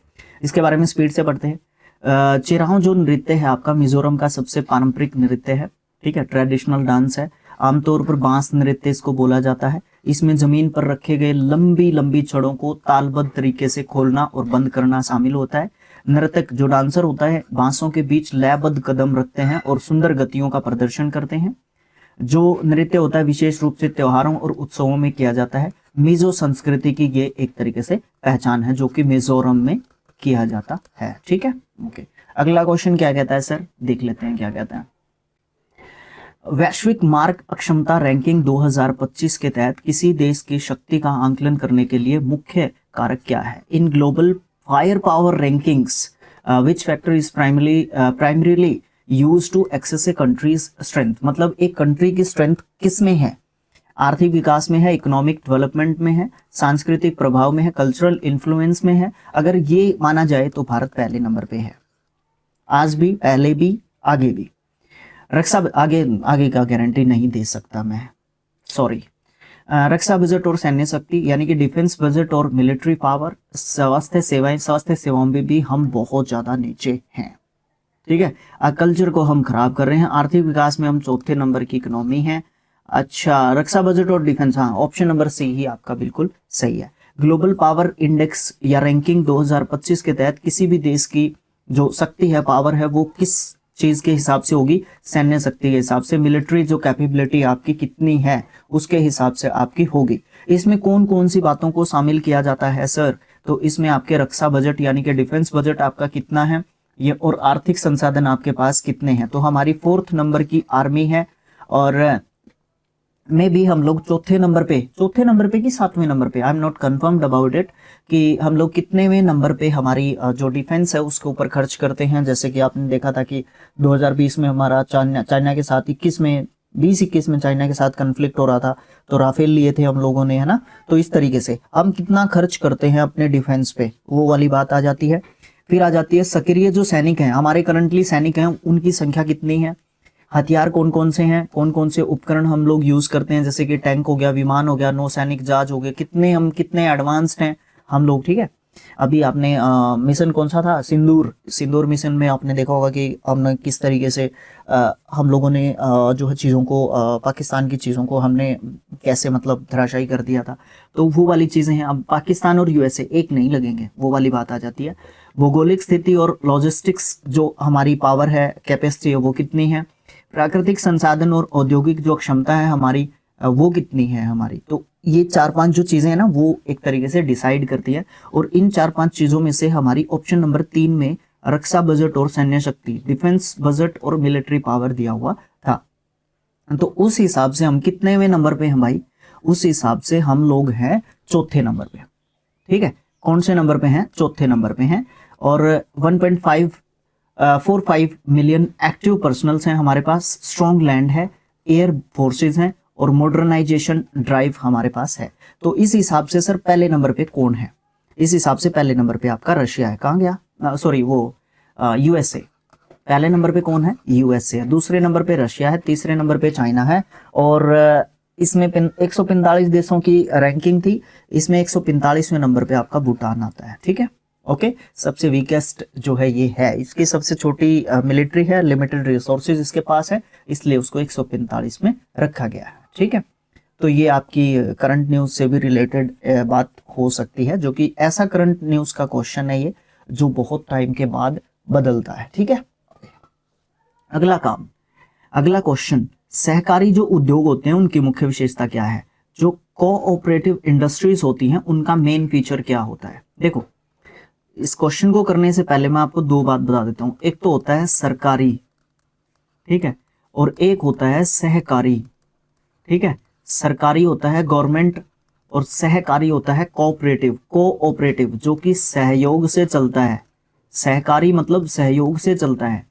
Speaker 1: इसके बारे में स्पीड से पढ़ते हैं। चेराव जो नृत्य है आपका मिजोरम का सबसे पारंपरिक नृत्य है, ठीक है, ट्रेडिशनल डांस है। आमतौर पर बांस नृत्य इसको बोला जाता है। इसमें जमीन पर रखे गए लंबी लंबी छड़ों को तालबद्ध तरीके से खोलना और बंद करना शामिल होता है। नर्तक जो डांसर होता है बांसों के बीच लयबद्ध कदम रखते हैं और सुंदर गतियों का प्रदर्शन करते हैं। जो नृत्य होता है विशेष रूप से त्योहारों और उत्सवों में किया जाता है। मिजो संस्कृति की ये एक तरीके से पहचान है, जो कि मिजोरम में किया जाता है, ठीक है। ओके, अगला क्वेश्चन क्या कहता है सर, देख लेते हैं क्या कहता है। वैश्विक मार्ग अक्षमता रैंकिंग 2025 के तहत किसी देश की शक्ति का आंकलन करने के लिए मुख्य कारक क्या है? In global fire power rankings which factor is primarily use to access a country's strength. मतलब एक कंट्री की स्ट्रेंथ किस में है? आर्थिक विकास में है, इकोनॉमिक डेवलपमेंट में है, सांस्कृतिक प्रभाव में है, कल्चरल इन्फ्लुएंस में है। अगर ये माना जाए तो भारत पहले नंबर पे है, आज भी, पहले भी, आगे भी। रक्षा आगे का गारंटी नहीं दे सकता मैं, सॉरी। रक्षा बजट और सैन्य शक्ति यानी कि डिफेंस बजट और मिलिट्री पावर, स्वास्थ्य सेवाओं में भी हम बहुत ज़्यादा नीचे हैं, ठीक है। कल्चर को हम खराब कर रहे हैं। आर्थिक विकास में हम चौथे नंबर की इकोनॉमी है। अच्छा, रक्षा बजट और डिफेंस, हाँ, ऑप्शन नंबर सी ही आपका बिल्कुल सही है। ग्लोबल पावर इंडेक्स या रैंकिंग 2025 के तहत किसी भी देश की जो शक्ति है, पावर है, वो किस चीज के हिसाब से होगी? सैन्य शक्ति के हिसाब से। मिलिट्री जो कैपेबिलिटी आपकी कितनी है उसके हिसाब से आपकी होगी। इसमें कौन कौन सी बातों को शामिल किया जाता है सर? तो इसमें आपके रक्षा बजट यानी कि डिफेंस बजट आपका कितना है ये, और आर्थिक संसाधन आपके पास कितने हैं। तो हमारी 4th नंबर की आर्मी है, और में भी हम लोग चौथे नंबर पे कि 7वें नंबर पे, I am not confirmed about it, कि हम लोग कितनेवें नंबर पे हमारी जो डिफेंस है उसके ऊपर खर्च करते हैं। जैसे कि आपने देखा था कि 2020 में हमारा चाइना के साथ 21 में चाइना के साथ कन्फ्लिक्ट हो रहा था, तो राफेल लिए थे हम लोगों ने, है ना। तो इस तरीके से हम कितना खर्च करते हैं अपने डिफेंस पे, वो वाली बात आ जाती है। फिर आ जाती है सक्रिय जो सैनिक हैं, हमारे करंटली सैनिक हैं, उनकी संख्या कितनी है। हथियार कौन कौन से हैं, कौन कौन से उपकरण हम लोग यूज करते हैं, जैसे कि टैंक हो गया, विमान हो गया, नौसैनिक जहाज हो गए, कितने एडवांस्ड हैं हम लोग, ठीक है। अभी आपने मिशन कौन सा था, सिंदूर मिशन में आपने देखा होगा कि हमने किस तरीके से हम लोगों ने जो है चीज़ों को, पाकिस्तान की चीज़ों को हमने कैसे मतलब धराशायी कर दिया था। तो वो वाली चीज़ें हैं। अब पाकिस्तान और यूएसए एक नहीं लगेंगे, वो वाली बात आ जाती है। भौगोलिक स्थिति और लॉजिस्टिक्स जो हमारी पावर है, कैपेसिटी है, वो कितनी है। प्राकृतिक संसाधन और औद्योगिक जो क्षमता है हमारी, वो कितनी है हमारी। तो ये 4-5 जो चीजें हैं ना, वो एक तरीके से डिसाइड करती है। और इन 4-5 चीजों में से हमारी ऑप्शन नंबर 3 में रक्षा बजट और सैन्य शक्ति, डिफेंस बजट और मिलिट्री पावर दिया हुआ था। तो उस हिसाब से हम कितनेवें नंबर पे हैं भाई? उस हिसाब से हम लोग हैं चौथे नंबर पे, ठीक है। कौन से नंबर पे हैं? चौथे नंबर पे हैं। और 1.45 मिलियन एक्टिव पर्सनल्स हैं हमारे पास, स्ट्रॉन्ग लैंड है, एयर फोर्सेस हैं, और मॉडर्नाइजेशन ड्राइव हमारे पास है। तो इस हिसाब से सर पहले नंबर पे कौन है? इस हिसाब से पहले नंबर पे आपका रशिया है। कहाँ गया? सॉरी, वो यूएसए। पहले नंबर पे कौन है? यूएसए है। दूसरे नंबर पे रशिया है। तीसरे नंबर पे चाइना है। और इसमें 145 देशों की रैंकिंग थी, इसमें 145वें नंबर पे आपका भूटान आता है, ठीक है। ओके, सबसे वीकेस्ट जो है ये है, इसकी सबसे छोटी मिलिट्री है, लिमिटेड रिसोर्सेज इसके पास है, इसलिए उसको 145 में रखा गया है, ठीक है। तो ये आपकी करंट न्यूज से भी रिलेटेड बात हो सकती है, जो कि ऐसा करंट न्यूज का क्वेश्चन है ये जो बहुत टाइम के बाद बदलता है, ठीक है। अगला क्वेश्चन, सहकारी जो उद्योग होते हैं उनकी मुख्य विशेषता क्या है? जो कोऑपरेटिव इंडस्ट्रीज होती हैं उनका मेन फीचर क्या होता है? देखो, इस क्वेश्चन को करने से पहले मैं आपको 2 बात बता देता हूं। एक तो होता है सरकारी, ठीक है, और एक होता है सहकारी, ठीक है। सरकारी होता है गवर्नमेंट और सहकारी होता है कोऑपरेटिव जो कि सहयोग से चलता है। सहकारी मतलब सहयोग से चलता है।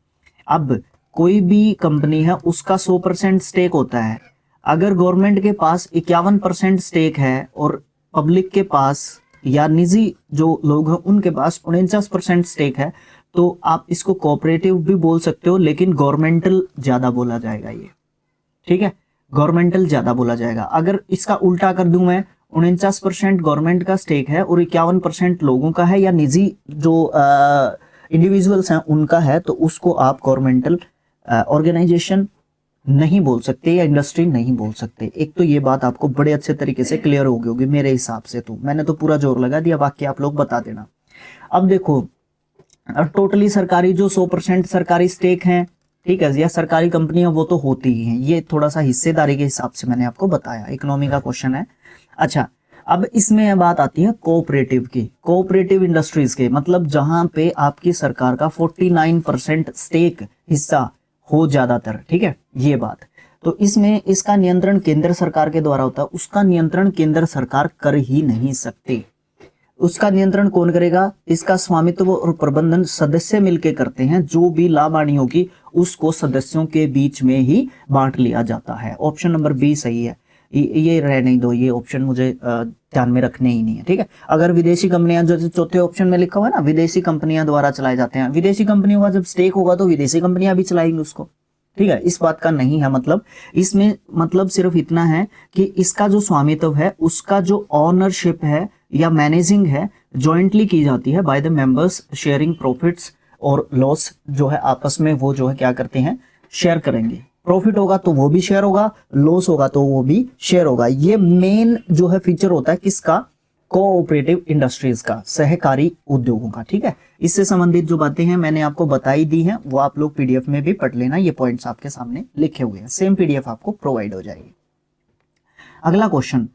Speaker 1: अब कोई भी कंपनी है उसका 100% स्टेक होता है। अगर गवर्नमेंट के पास 51% स्टेक है और पब्लिक के पास या निजी जो लोग हैं उनके पास 49% स्टेक है, तो आप इसको कोऑपरेटिव भी बोल सकते हो, लेकिन गवर्नमेंटल ज्यादा बोला जाएगा ये, ठीक है। गवर्नमेंटल ज्यादा बोला जाएगा। अगर इसका उल्टा कर दूं मैं, 49% गवर्नमेंट का स्टेक है और 51% लोगों का है या निजी जो इंडिविजुअल्स हैं उनका है, तो उसको आप गवर्नमेंटल ऑर्गेनाइजेशन नहीं बोल सकते या इंडस्ट्री नहीं बोल सकते। एक तो ये बात आपको बड़े अच्छे तरीके से क्लियर हो गई होगी मेरे हिसाब से। तो मैंने तो पूरा जोर लगा दिया, बाकी आप लोग बता देना। अब देखो, टोटली सरकारी जो 100% सरकारी स्टेक हैं, ठीक है, या सरकारी कंपनियां वो तो होती ही हैं। ये थोड़ा सा हिस्सेदारी के हिसाब से मैंने आपको बताया, इकोनॉमी का क्वेश्चन है। अच्छा, अब इसमें बात आती है कोऑपरेटिव की, कोऑपरेटिव इंडस्ट्रीज के, मतलब जहां पे आपकी सरकार का 49% स्टेक हिस्सा हो ज्यादातर, ठीक है, ये बात। तो इसमें इसका नियंत्रण केंद्र सरकार के द्वारा होता है, उसका नियंत्रण केंद्र सरकार कर ही नहीं सकती। उसका नियंत्रण कौन करेगा? इसका स्वामित्व और प्रबंधन सदस्य मिलकर करते हैं। जो भी लाभ हानि होगी उसको सदस्यों के बीच में ही बांट लिया जाता है। ऑप्शन नंबर बी सही है। ये रह नहीं दो, ये ऑप्शन मुझे ध्यान में रखने ही नहीं है, ठीक है। अगर विदेशी कंपनियां, जो चौथे ऑप्शन में लिखा हुआ है ना, विदेशी कंपनियां द्वारा चलाए जाते हैं, विदेशी कंपनियों का जब स्टेक होगा तो विदेशी कंपनियां भी चलाएंगी उसको, ठीक है। इस बात का नहीं है मतलब, इसमें मतलब सिर्फ इतना है कि इसका जो स्वामित्व है, उसका जो ऑनरशिप है या मैनेजिंग है, जॉइंटली की जाती है by the members sharing profits और लॉस जो है आपस में वो जो है क्या करते हैं, शेयर करेंगे। प्रॉफिट होगा तो वो भी शेयर होगा, लॉस होगा तो वो भी शेयर होगा। ये मेन जो है फीचर होता है किसका? कोऑपरेटिव इंडस्ट्रीज का, सहकारी उद्योगों का, ठीक है। इससे संबंधित जो बातें हैं मैंने आपको बताई दी हैं, वो आप लोग पीडीएफ में भी पढ़ लेना। ये पॉइंट्स आपके सामने लिखे हुए हैं, सेम पीडीएफ आपको प्रोवाइड हो जाएगी। अगला क्वेश्चन,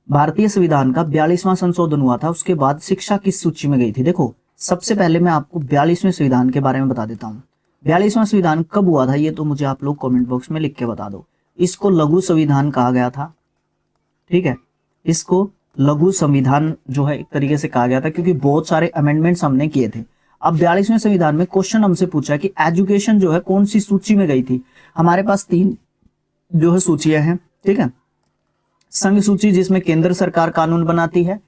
Speaker 1: भारतीय संविधान का 42वां संशोधन हुआ था, उसके बाद शिक्षा किस सूची में गई थी? देखो, सबसे पहले मैं आपको 42वें संविधान के बारे में बता देता हूँ। 42वां संविधान कब हुआ था ये तो मुझे आप लोग कमेंट बॉक्स में लिख के बता दो। इसको लघु संविधान कहा गया था, ठीक है। इसको लघु संविधान जो है एक तरीके से कहा गया था क्योंकि बहुत सारे अमेंडमेंट्स हमने किए थे। अब 42वें संविधान में क्वेश्चन हमसे पूछा कि एजुकेशन जो है कौन सी सूची में गई थी। हमारे पास 3 जो है सूचियां हैं, ठीक है। संघ सूची जिसमें केंद्र सरकार कानून बनाती है,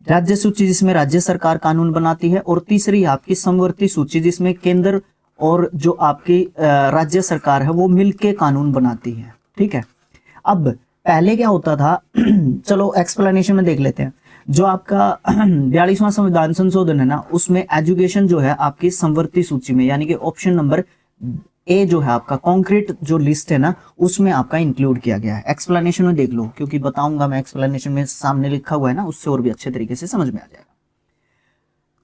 Speaker 1: राज्य सूची जिसमें राज्य सरकार कानून बनाती है, और तीसरी आपकी समवर्ती सूची जिसमें केंद्र और जो आपकी राज्य सरकार है वो मिलके कानून बनाती है, ठीक है। अब पहले क्या होता था चलो एक्सप्लेनेशन में देख लेते हैं। जो आपका 42वां संविधान संशोधन है ना, उसमें एजुकेशन जो है आपकी समवर्ती सूची में, यानी कि ऑप्शन नंबर ए जो है आपका कॉन्क्रीट जो लिस्ट है ना, उसमें आपका इंक्लूड किया गया है। एक्सप्लेनेशन में देख लो, क्योंकि बताऊंगा मैं, एक्सप्लेनेशन में सामने लिखा हुआ है ना, उससे और भी अच्छे तरीके से समझ में आ जाएगा।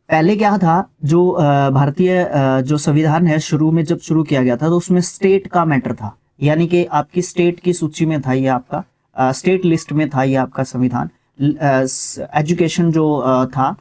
Speaker 1: पहले क्या था, जो भारतीय जो संविधान है शुरू में जब शुरू किया गया था तो उसमें स्टेट का मैटर था, यानी कि आपकी स्टेट की सूची में था ये आपका, स्टेट लिस्ट में था ये आपका संविधान, एजुकेशन जो था।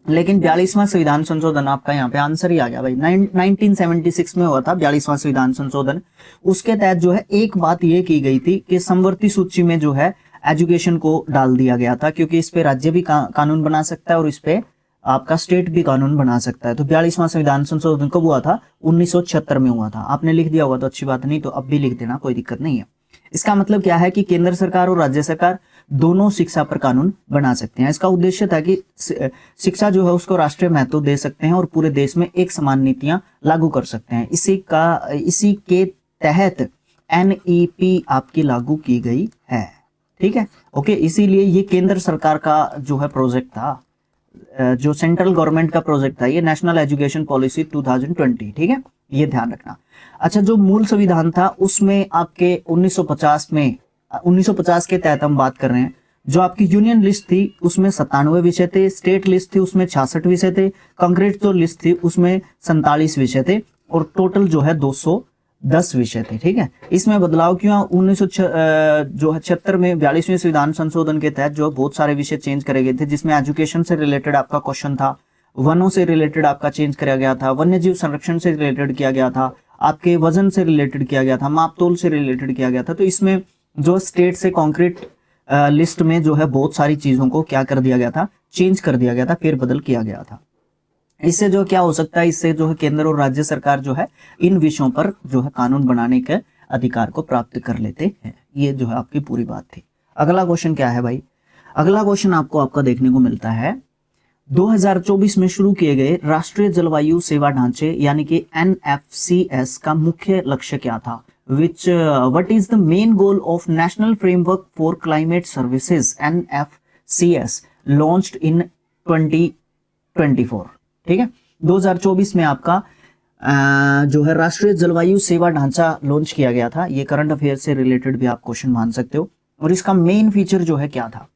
Speaker 1: लेकिन 42वां संविधान संशोधन आपका यहाँ पे आंसर ही आ गया भाई, 1976 में हुआ था 42वां संविधान संशोधन। उसके तहत जो है एक बात ये की गई थी कि समवर्ती सूची में जो है एजुकेशन को डाल दिया गया था, क्योंकि इस पे राज्य भी कानून बना सकता है और इस पे आपका स्टेट भी कानून बना सकता है। तो 42वां संविधान संशोधन कब हुआ था? 1976 में हुआ था। आपने लिख दिया होगा तो अच्छी बात नहीं, तो अब भी लिख देना, कोई दिक्कत नहीं है। इसका मतलब क्या है कि केंद्र सरकार और राज्य सरकार दोनों शिक्षा पर कानून बना सकते हैं। इसका उद्देश्य था कि शिक्षा जो है उसको राष्ट्रीय महत्व दे सकते हैं और पूरे देश में एक समान नीतियां लागू कर सकते हैं। इसी के तहत NEP आपकी लागू की गई है, ठीक है, ओके। इसीलिए ये केंद्र सरकार का जो है प्रोजेक्ट था, जो सेंट्रल गवर्नमेंट का प्रोजेक्ट था, ये नेशनल एजुकेशन पॉलिसी 2020, ठीक है, ये ध्यान रखना। अच्छा, जो मूल संविधान था उसमें आपके 1950 के तहत हम बात कर रहे हैं। जो आपकी यूनियन लिस्ट थी उसमें 97 विषय थे, स्टेट लिस्ट थी उसमें 66 विषय थे, कंक्रीट जो लिस्ट थी उसमें 47 विषय थे, और टोटल जो है 210 विषय थे, ठीक है। इसमें बदलाव क्यों? 1976 में 42वें संविधान संशोधन के तहत जो बहुत सारे विषय चेंज करे गए थे, जिसमें एजुकेशन से रिलेटेड आपका क्वेश्चन था, वनों से रिलेटेड आपका चेंज किया गया था, वन्य जीव संरक्षण से रिलेटेड किया गया था, आपके वजन से रिलेटेड किया गया था, मापतोल से रिलेटेड किया गया था। तो इसमें जो स्टेट से कॉन्क्रीट लिस्ट में जो है बहुत सारी चीजों को क्या कर दिया गया था, चेंज कर दिया गया था, फेरबदल किया गया था। इससे जो क्या हो सकता है, इससे जो है केंद्र और राज्य सरकार जो है इन विषयों पर जो है कानून बनाने के अधिकार को प्राप्त कर लेते हैं। ये जो है आपकी पूरी बात थी। अगला क्वेश्चन क्या है भाई? अगला क्वेश्चन आपका देखने को मिलता है 2024 में शुरू किए गए राष्ट्रीय जलवायु सेवा ढांचे यानी कि NFCS का मुख्य लक्ष्य क्या था? What is the main goal of National Framework for Climate Services NFCS launched in 2024? ठीक है, 2024 में आपका जो है राष्ट्रीय जलवायु सेवा ढांचा लॉन्च किया गया था। ये करंट अफेयर से रिलेटेड भी आप क्वेश्चन मान सकते हो। और इसका मेन फीचर जो है क्या था?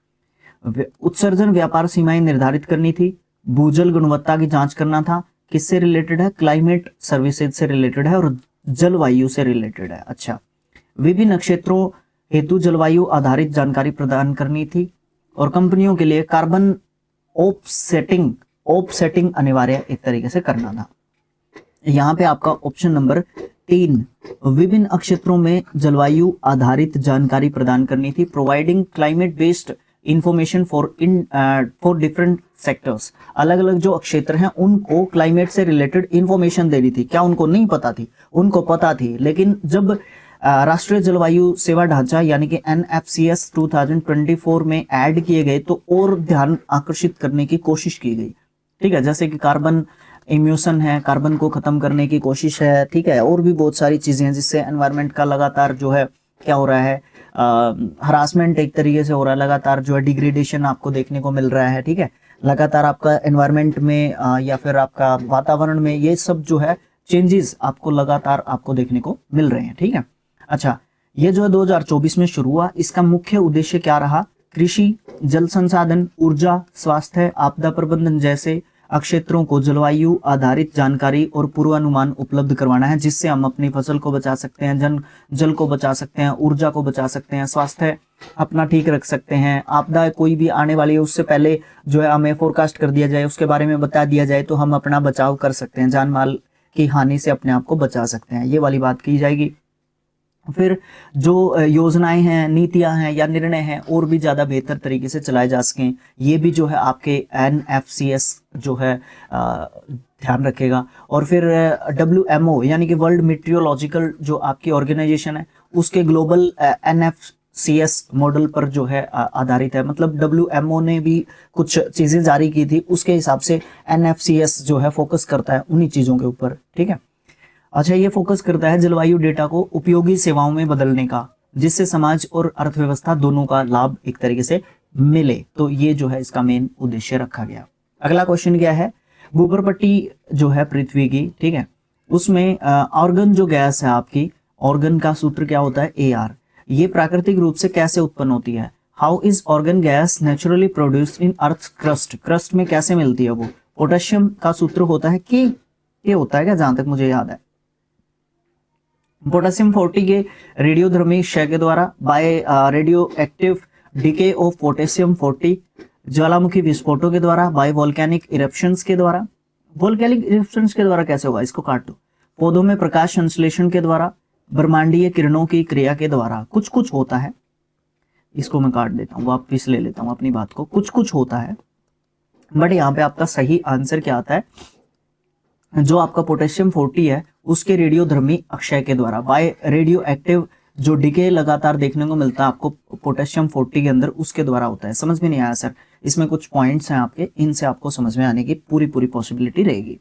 Speaker 1: उत्सर्जन व्यापार सीमाएं निर्धारित करनी थी, भूजल गुणवत्ता की जांच करना था। किससे रिलेटेड है? क्लाइमेट सर्विसेज से रिलेटेड है और जलवायु से रिलेटेड है। अच्छा, विभिन्न क्षेत्रों हेतु जलवायु आधारित जानकारी प्रदान करनी थी, और कंपनियों के लिए कार्बन ऑफसेटिंग अनिवार्य एक तरीके से करना था। यहाँ पे आपका ऑप्शन नंबर 3 विभिन्न क्षेत्रों में जलवायु आधारित जानकारी प्रदान करनी थी, providing climate based information for different sectors. अलग अलग जो क्षेत्र हैं उनको क्लाइमेट से रिलेटेड इंफॉर्मेशन देनी थी। क्या उनको नहीं पता थी? उनको पता थी, लेकिन जब राष्ट्रीय जलवायु सेवा ढांचा यानी कि NFCS 2024 में ऐड किए गए तो और ध्यान आकर्षित करने की कोशिश की गई। ठीक है, जैसे कि कार्बन इम्यूशन है, कार्बन को खत्म करने की कोशिश है। ठीक है, और भी बहुत सारी चीजें हैं जिससे एनवायरनमेंट का लगातार जो है क्या हो रहा है, हरासमेंट एक तरीके से हो रहा है, लगातार जो है डिग्रेडेशन आपको देखने को मिल रहा है। ठीक है, लगातार आपका एनवायरनमेंट में या फिर आपका वातावरण में ये सब जो है चेंजेस आपको लगातार आपको देखने को मिल रहे हैं। ठीक है, अच्छा, ये जो है 2024 में शुरू हुआ। इसका मुख्य उद्देश्य क्या रहा? कृषि, जल संसाधन, ऊर्जा, स्वास्थ्य, आपदा प्रबंधन जैसे क्षेत्रों को जलवायु आधारित जानकारी और पूर्वानुमान उपलब्ध करवाना है, जिससे हम अपनी फसल को बचा सकते हैं, जल को बचा सकते हैं, ऊर्जा को बचा सकते हैं, स्वास्थ्य अपना ठीक रख सकते हैं। आपदा कोई भी आने वाली है उससे पहले जो है हमें फोरकास्ट कर दिया जाए, उसके बारे में बता दिया जाए तो हम अपना बचाव कर सकते हैं, जान माल की हानि से अपने आप को बचा सकते हैं। ये वाली बात की जाएगी। फिर जो योजनाएं हैं, नीतियां हैं या निर्णय हैं और भी ज़्यादा बेहतर तरीके से चलाए जा सकें, ये भी जो है आपके NFCS जो है ध्यान रखेगा। और फिर WMO यानी कि वर्ल्ड मीटियोलॉजिकल जो आपकी ऑर्गेनाइजेशन है उसके ग्लोबल NFCS मॉडल पर जो है आधारित है। मतलब WMO ने भी कुछ चीज़ें जारी की थी, उसके हिसाब से NFCS जो है फोकस करता है उन्हीं चीज़ों के ऊपर। ठीक है, अच्छा, ये फोकस करता है जलवायु डेटा को उपयोगी सेवाओं में बदलने का, जिससे समाज और अर्थव्यवस्था दोनों का लाभ एक तरीके से मिले। तो ये जो है इसका मेन उद्देश्य रखा गया। अगला क्वेश्चन क्या है? भूपर्पट्टी जो है पृथ्वी की, ठीक है, उसमें ऑर्गन जो गैस है आपकी, ऑर्गन का सूत्र क्या होता है? AR। ये प्राकृतिक रूप से कैसे उत्पन्न होती है? How is organ gas naturally produced in earth crust? Crust में कैसे मिलती है वो? पोटेशियम का सूत्र होता है कि ये होता है क्या, जहां तक मुझे याद है, पोटेशियम 40 के रेडियोधर्मी क्षय के द्वारा, by radioactive decay of potassium 40, ज्वालामुखी विस्फोटों के द्वारा, बाय वोल्केनिक इरप्शंस के द्वारा। वोल्केनिक इरप्शंस के द्वारा कैसे होगा? इसको काट दो। पौधों में प्रकाश संश्लेषण के द्वारा, ब्रह्मांडीय किरणों की क्रिया के द्वारा, कुछ कुछ होता है। इसको मैं काट देता हूँ, वापिस ले लेता हूँ अपनी बात को। कुछ कुछ होता है, बट यहाँ पे आपका सही आंसर क्या आता है? जो आपका पोटेशियम 40 है उसके रेडियोधर्मी अक्षय के द्वारा, बाय रेडियो एक्टिव जो डिके लगातार देखने को मिलता है आपको पोटेशियम 40 के अंदर, उसके द्वारा होता है। समझ में नहीं आया सर? इसमें कुछ पॉइंट्स हैं आपके, इनसे आपको समझ में आने की पूरी पॉसिबिलिटी रहेगी।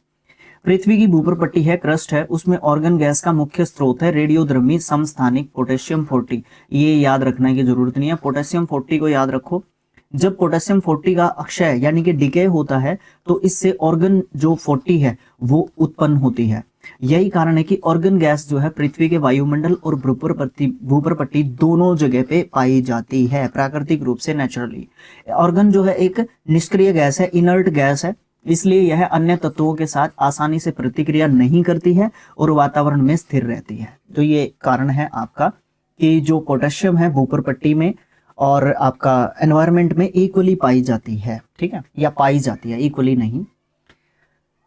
Speaker 1: पृथ्वी की भूपर्पट्टी है, क्रस्ट है, उसमें ऑर्गन गैस का मुख्य स्रोत है रेडियोधर्मी समस्थानिक पोटेशियम 40। ये याद रखने की जरूरत नहीं है, पोटेशियम 40 को याद रखो। जब पोटेशियम 40 का अक्षय यानी कि डिके होता है तो इससे ऑर्गन जो 40 है वो उत्पन्न होती है। यही कारण है कि ऑर्गन गैस जो है पृथ्वी के वायुमंडल और भूपर्पट्टी दोनों जगह पे पाई जाती है प्राकृतिक रूप से, नेचुरली। ऑर्गन जो है एक निष्क्रिय गैस है, इनर्ट गैस है, इसलिए यह अन्य तत्वों के साथ आसानी से प्रतिक्रिया नहीं करती है और वातावरण में स्थिर रहती है। तो ये कारण है आपका कि जो पोटेशियम है भूपर्पट्टी में और आपका एनवायरनमेंट में इक्वली पाई जाती है। ठीक है, या पाई जाती है, इक्वली नहीं।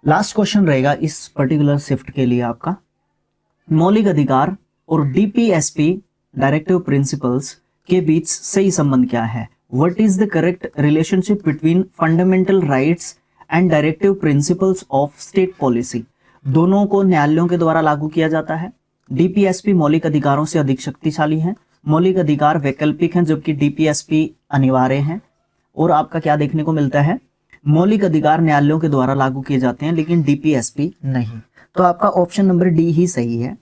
Speaker 1: लास्ट क्वेश्चन रहेगा इस पर्टिकुलर शिफ्ट के लिए आपका, मौलिक अधिकार और DPSP डायरेक्टिव प्रिंसिपल्स के बीच सही संबंध क्या है? What is the correct relationship between fundamental rights and directive principles of state policy? दोनों को न्यायालयों के द्वारा लागू किया जाता है। DPSP मौलिक अधिकारों से अधिक शक्तिशाली है, मौलिक अधिकार वैकल्पिक हैं जबकि DPSP अनिवार्य हैं। और आपका क्या देखने को मिलता है? मौलिक अधिकार न्यायालयों के द्वारा लागू किए जाते हैं लेकिन DPSP नहीं। तो आपका ऑप्शन नंबर डी ही सही है।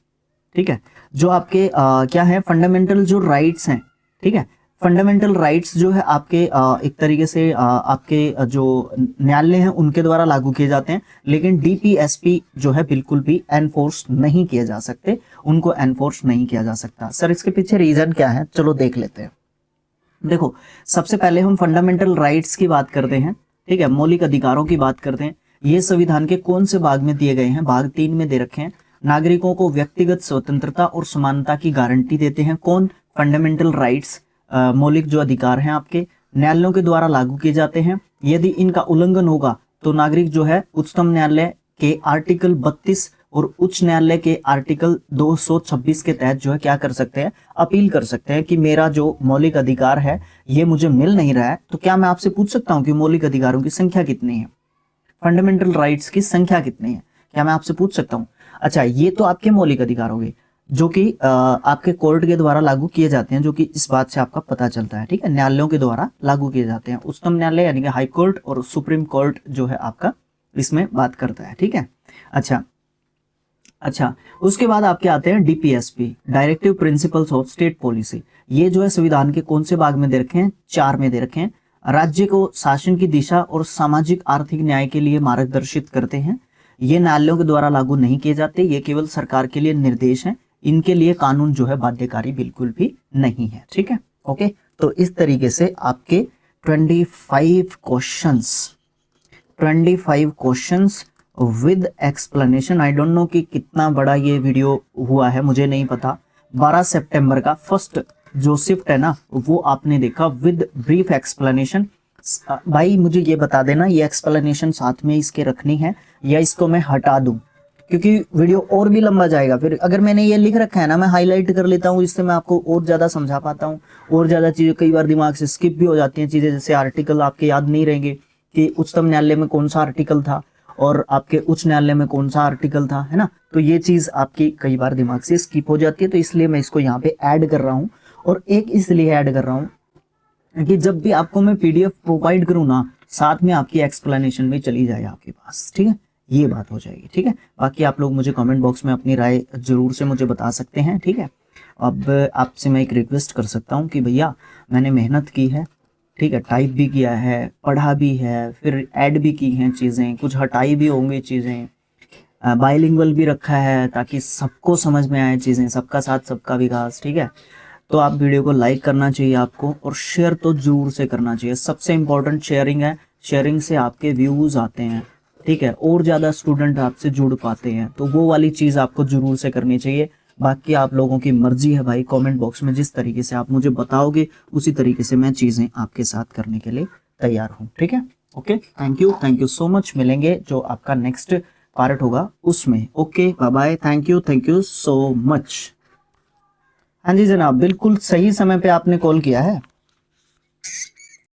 Speaker 1: ठीक है, जो आपके क्या है, फंडामेंटल जो राइट्स हैं, ठीक है, फंडामेंटल राइट्स जो है आपके एक तरीके से आपके जो न्यायालय हैं उनके द्वारा लागू किए जाते हैं, लेकिन DPSP जो है बिल्कुल भी एनफोर्स नहीं किए जा सकते, उनको एनफोर्स नहीं किया जा सकता। सर इसके पीछे रीजन क्या है? चलो देख लेते हैं। देखो, सबसे पहले हम फंडामेंटल राइट्स की बात करते हैं, ठीक है, मौलिक अधिकारों की बात करते हैं। ये संविधान के कौन से भाग में दिए गए हैं? भाग 3 में दे रखे हैं। नागरिकों को व्यक्तिगत स्वतंत्रता और समानता की गारंटी देते हैं। कौन? फंडामेंटल राइट्स, मौलिक जो अधिकार हैं आपके न्यायालयों के द्वारा लागू किए जाते हैं। यदि इनका उल्लंघन होगा तो नागरिक जो है उच्चतम न्यायालय के आर्टिकल 32 और उच्च न्यायालय के आर्टिकल 226 के तहत जो है क्या कर सकते हैं, अपील कर सकते हैं कि मेरा जो मौलिक अधिकार है ये मुझे मिल नहीं रहा है। तो क्या मैं आपसे पूछ सकता हूं कि मौलिक अधिकारों की संख्या कितनी है, फंडामेंटल राइट्स की संख्या कितनी है, क्या मैं आपसे पूछ सकता हूं? अच्छा, ये तो आपके मौलिक अधिकार हो गए जो कि आपके कोर्ट के द्वारा लागू किए जाते हैं, जो कि इस बात से आपका पता चलता है, ठीक है, न्यायालयों के द्वारा लागू किए जाते हैं। उच्चतम न्यायालय यानी कि हाई कोर्ट और सुप्रीम कोर्ट जो है आपका इसमें बात करता है, ठीक है। अच्छा, उसके बाद आपके आते हैं DPSP, directive principles of state policy. ये जो है संविधान के कौन से भाग में दे रखे हैं, 4 में दे रखे हैं। राज्य को शासन की दिशा और सामाजिक आर्थिक न्याय के लिए मार्गदर्शित करते हैं। ये न्यायालयों के द्वारा लागू नहीं किए जाते, ये केवल सरकार के लिए निर्देश हैं, इनके लिए कानून जो है बाध्यकारी बिल्कुल भी नहीं है, ठीक है। ओके, तो इस तरीके से आपके 25 questions with explanation. I don't know कि कितना बड़ा ये वीडियो हुआ है, मुझे नहीं पता। 12 सितंबर का फर्स्ट जो शिफ्ट है ना वो आपने देखा विद ब्रीफ एक्सप्लेनेशन। भाई मुझे ये बता देना, ये एक्सप्लेनेशन साथ में इसके रखनी है या इसको मैं हटा दूं, क्योंकि वीडियो और भी लंबा जाएगा। फिर अगर मैंने ये लिख रखा है ना, मैं हाईलाइट कर लेता हूँ, इससे मैं आपको और ज़्यादा समझा पाता हूँ, और ज़्यादा चीज़ें कई बार दिमाग से स्किप भी हो जाती हैं चीज़ें, जैसे आर्टिकल आपके याद नहीं रहेंगे कि उच्चतम न्यायालय में कौन सा आर्टिकल था और आपके उच्च न्यायालय में कौन सा आर्टिकल था, है ना। तो ये चीज़ आपकी कई बार दिमाग से स्किप हो जाती है, तो इसलिए मैं इसको यहाँ पे ऐड कर रहा हूँ। और एक इसलिए ऐड कर रहा हूँ कि जब भी आपको मैं पीडीएफ प्रोवाइड करूँ ना, साथ में आपकी एक्सप्लेनेशन भी चली जाए आपके पास, ठीक है, ये बात हो जाएगी, ठीक है। बाकी आप लोग मुझे कमेंट बॉक्स में अपनी राय जरूर से मुझे बता सकते हैं, ठीक है। अब आपसे मैं एक रिक्वेस्ट कर सकता हूँ कि भैया मैंने मेहनत की है, ठीक है, टाइप भी किया है, पढ़ा भी है, फिर ऐड भी की हैं चीज़ें, कुछ हटाई भी होंगी चीज़ें, बाइलिंगुअल भी रखा है ताकि सबको समझ में आए चीज़ें, सबका साथ सबका विकास, ठीक है। तो आप वीडियो को लाइक करना चाहिए आपको, और शेयर तो जरूर से करना चाहिए। सबसे इम्पोर्टेंट शेयरिंग है, शेयरिंग से आपके व्यूज़ आते हैं, ठीक है, और ज़्यादा स्टूडेंट आपसे जुड़ पाते हैं, तो वो वाली चीज़ आपको जरूर से करनी चाहिए। बाकी आप लोगों की मर्जी है भाई, कमेंट बॉक्स में जिस तरीके से आप मुझे बताओगे उसी तरीके से मैं चीज़ें आपके साथ करने के लिए तैयार हूँ, ठीक है। Okay, thank you so much. मिलेंगे जो आपका नेक्स्ट पार्ट होगा उसमें। Okay, bye bye, thank you so much. हाँ जी जनाब, बिल्कुल सही समय पे आपने कॉल किया है।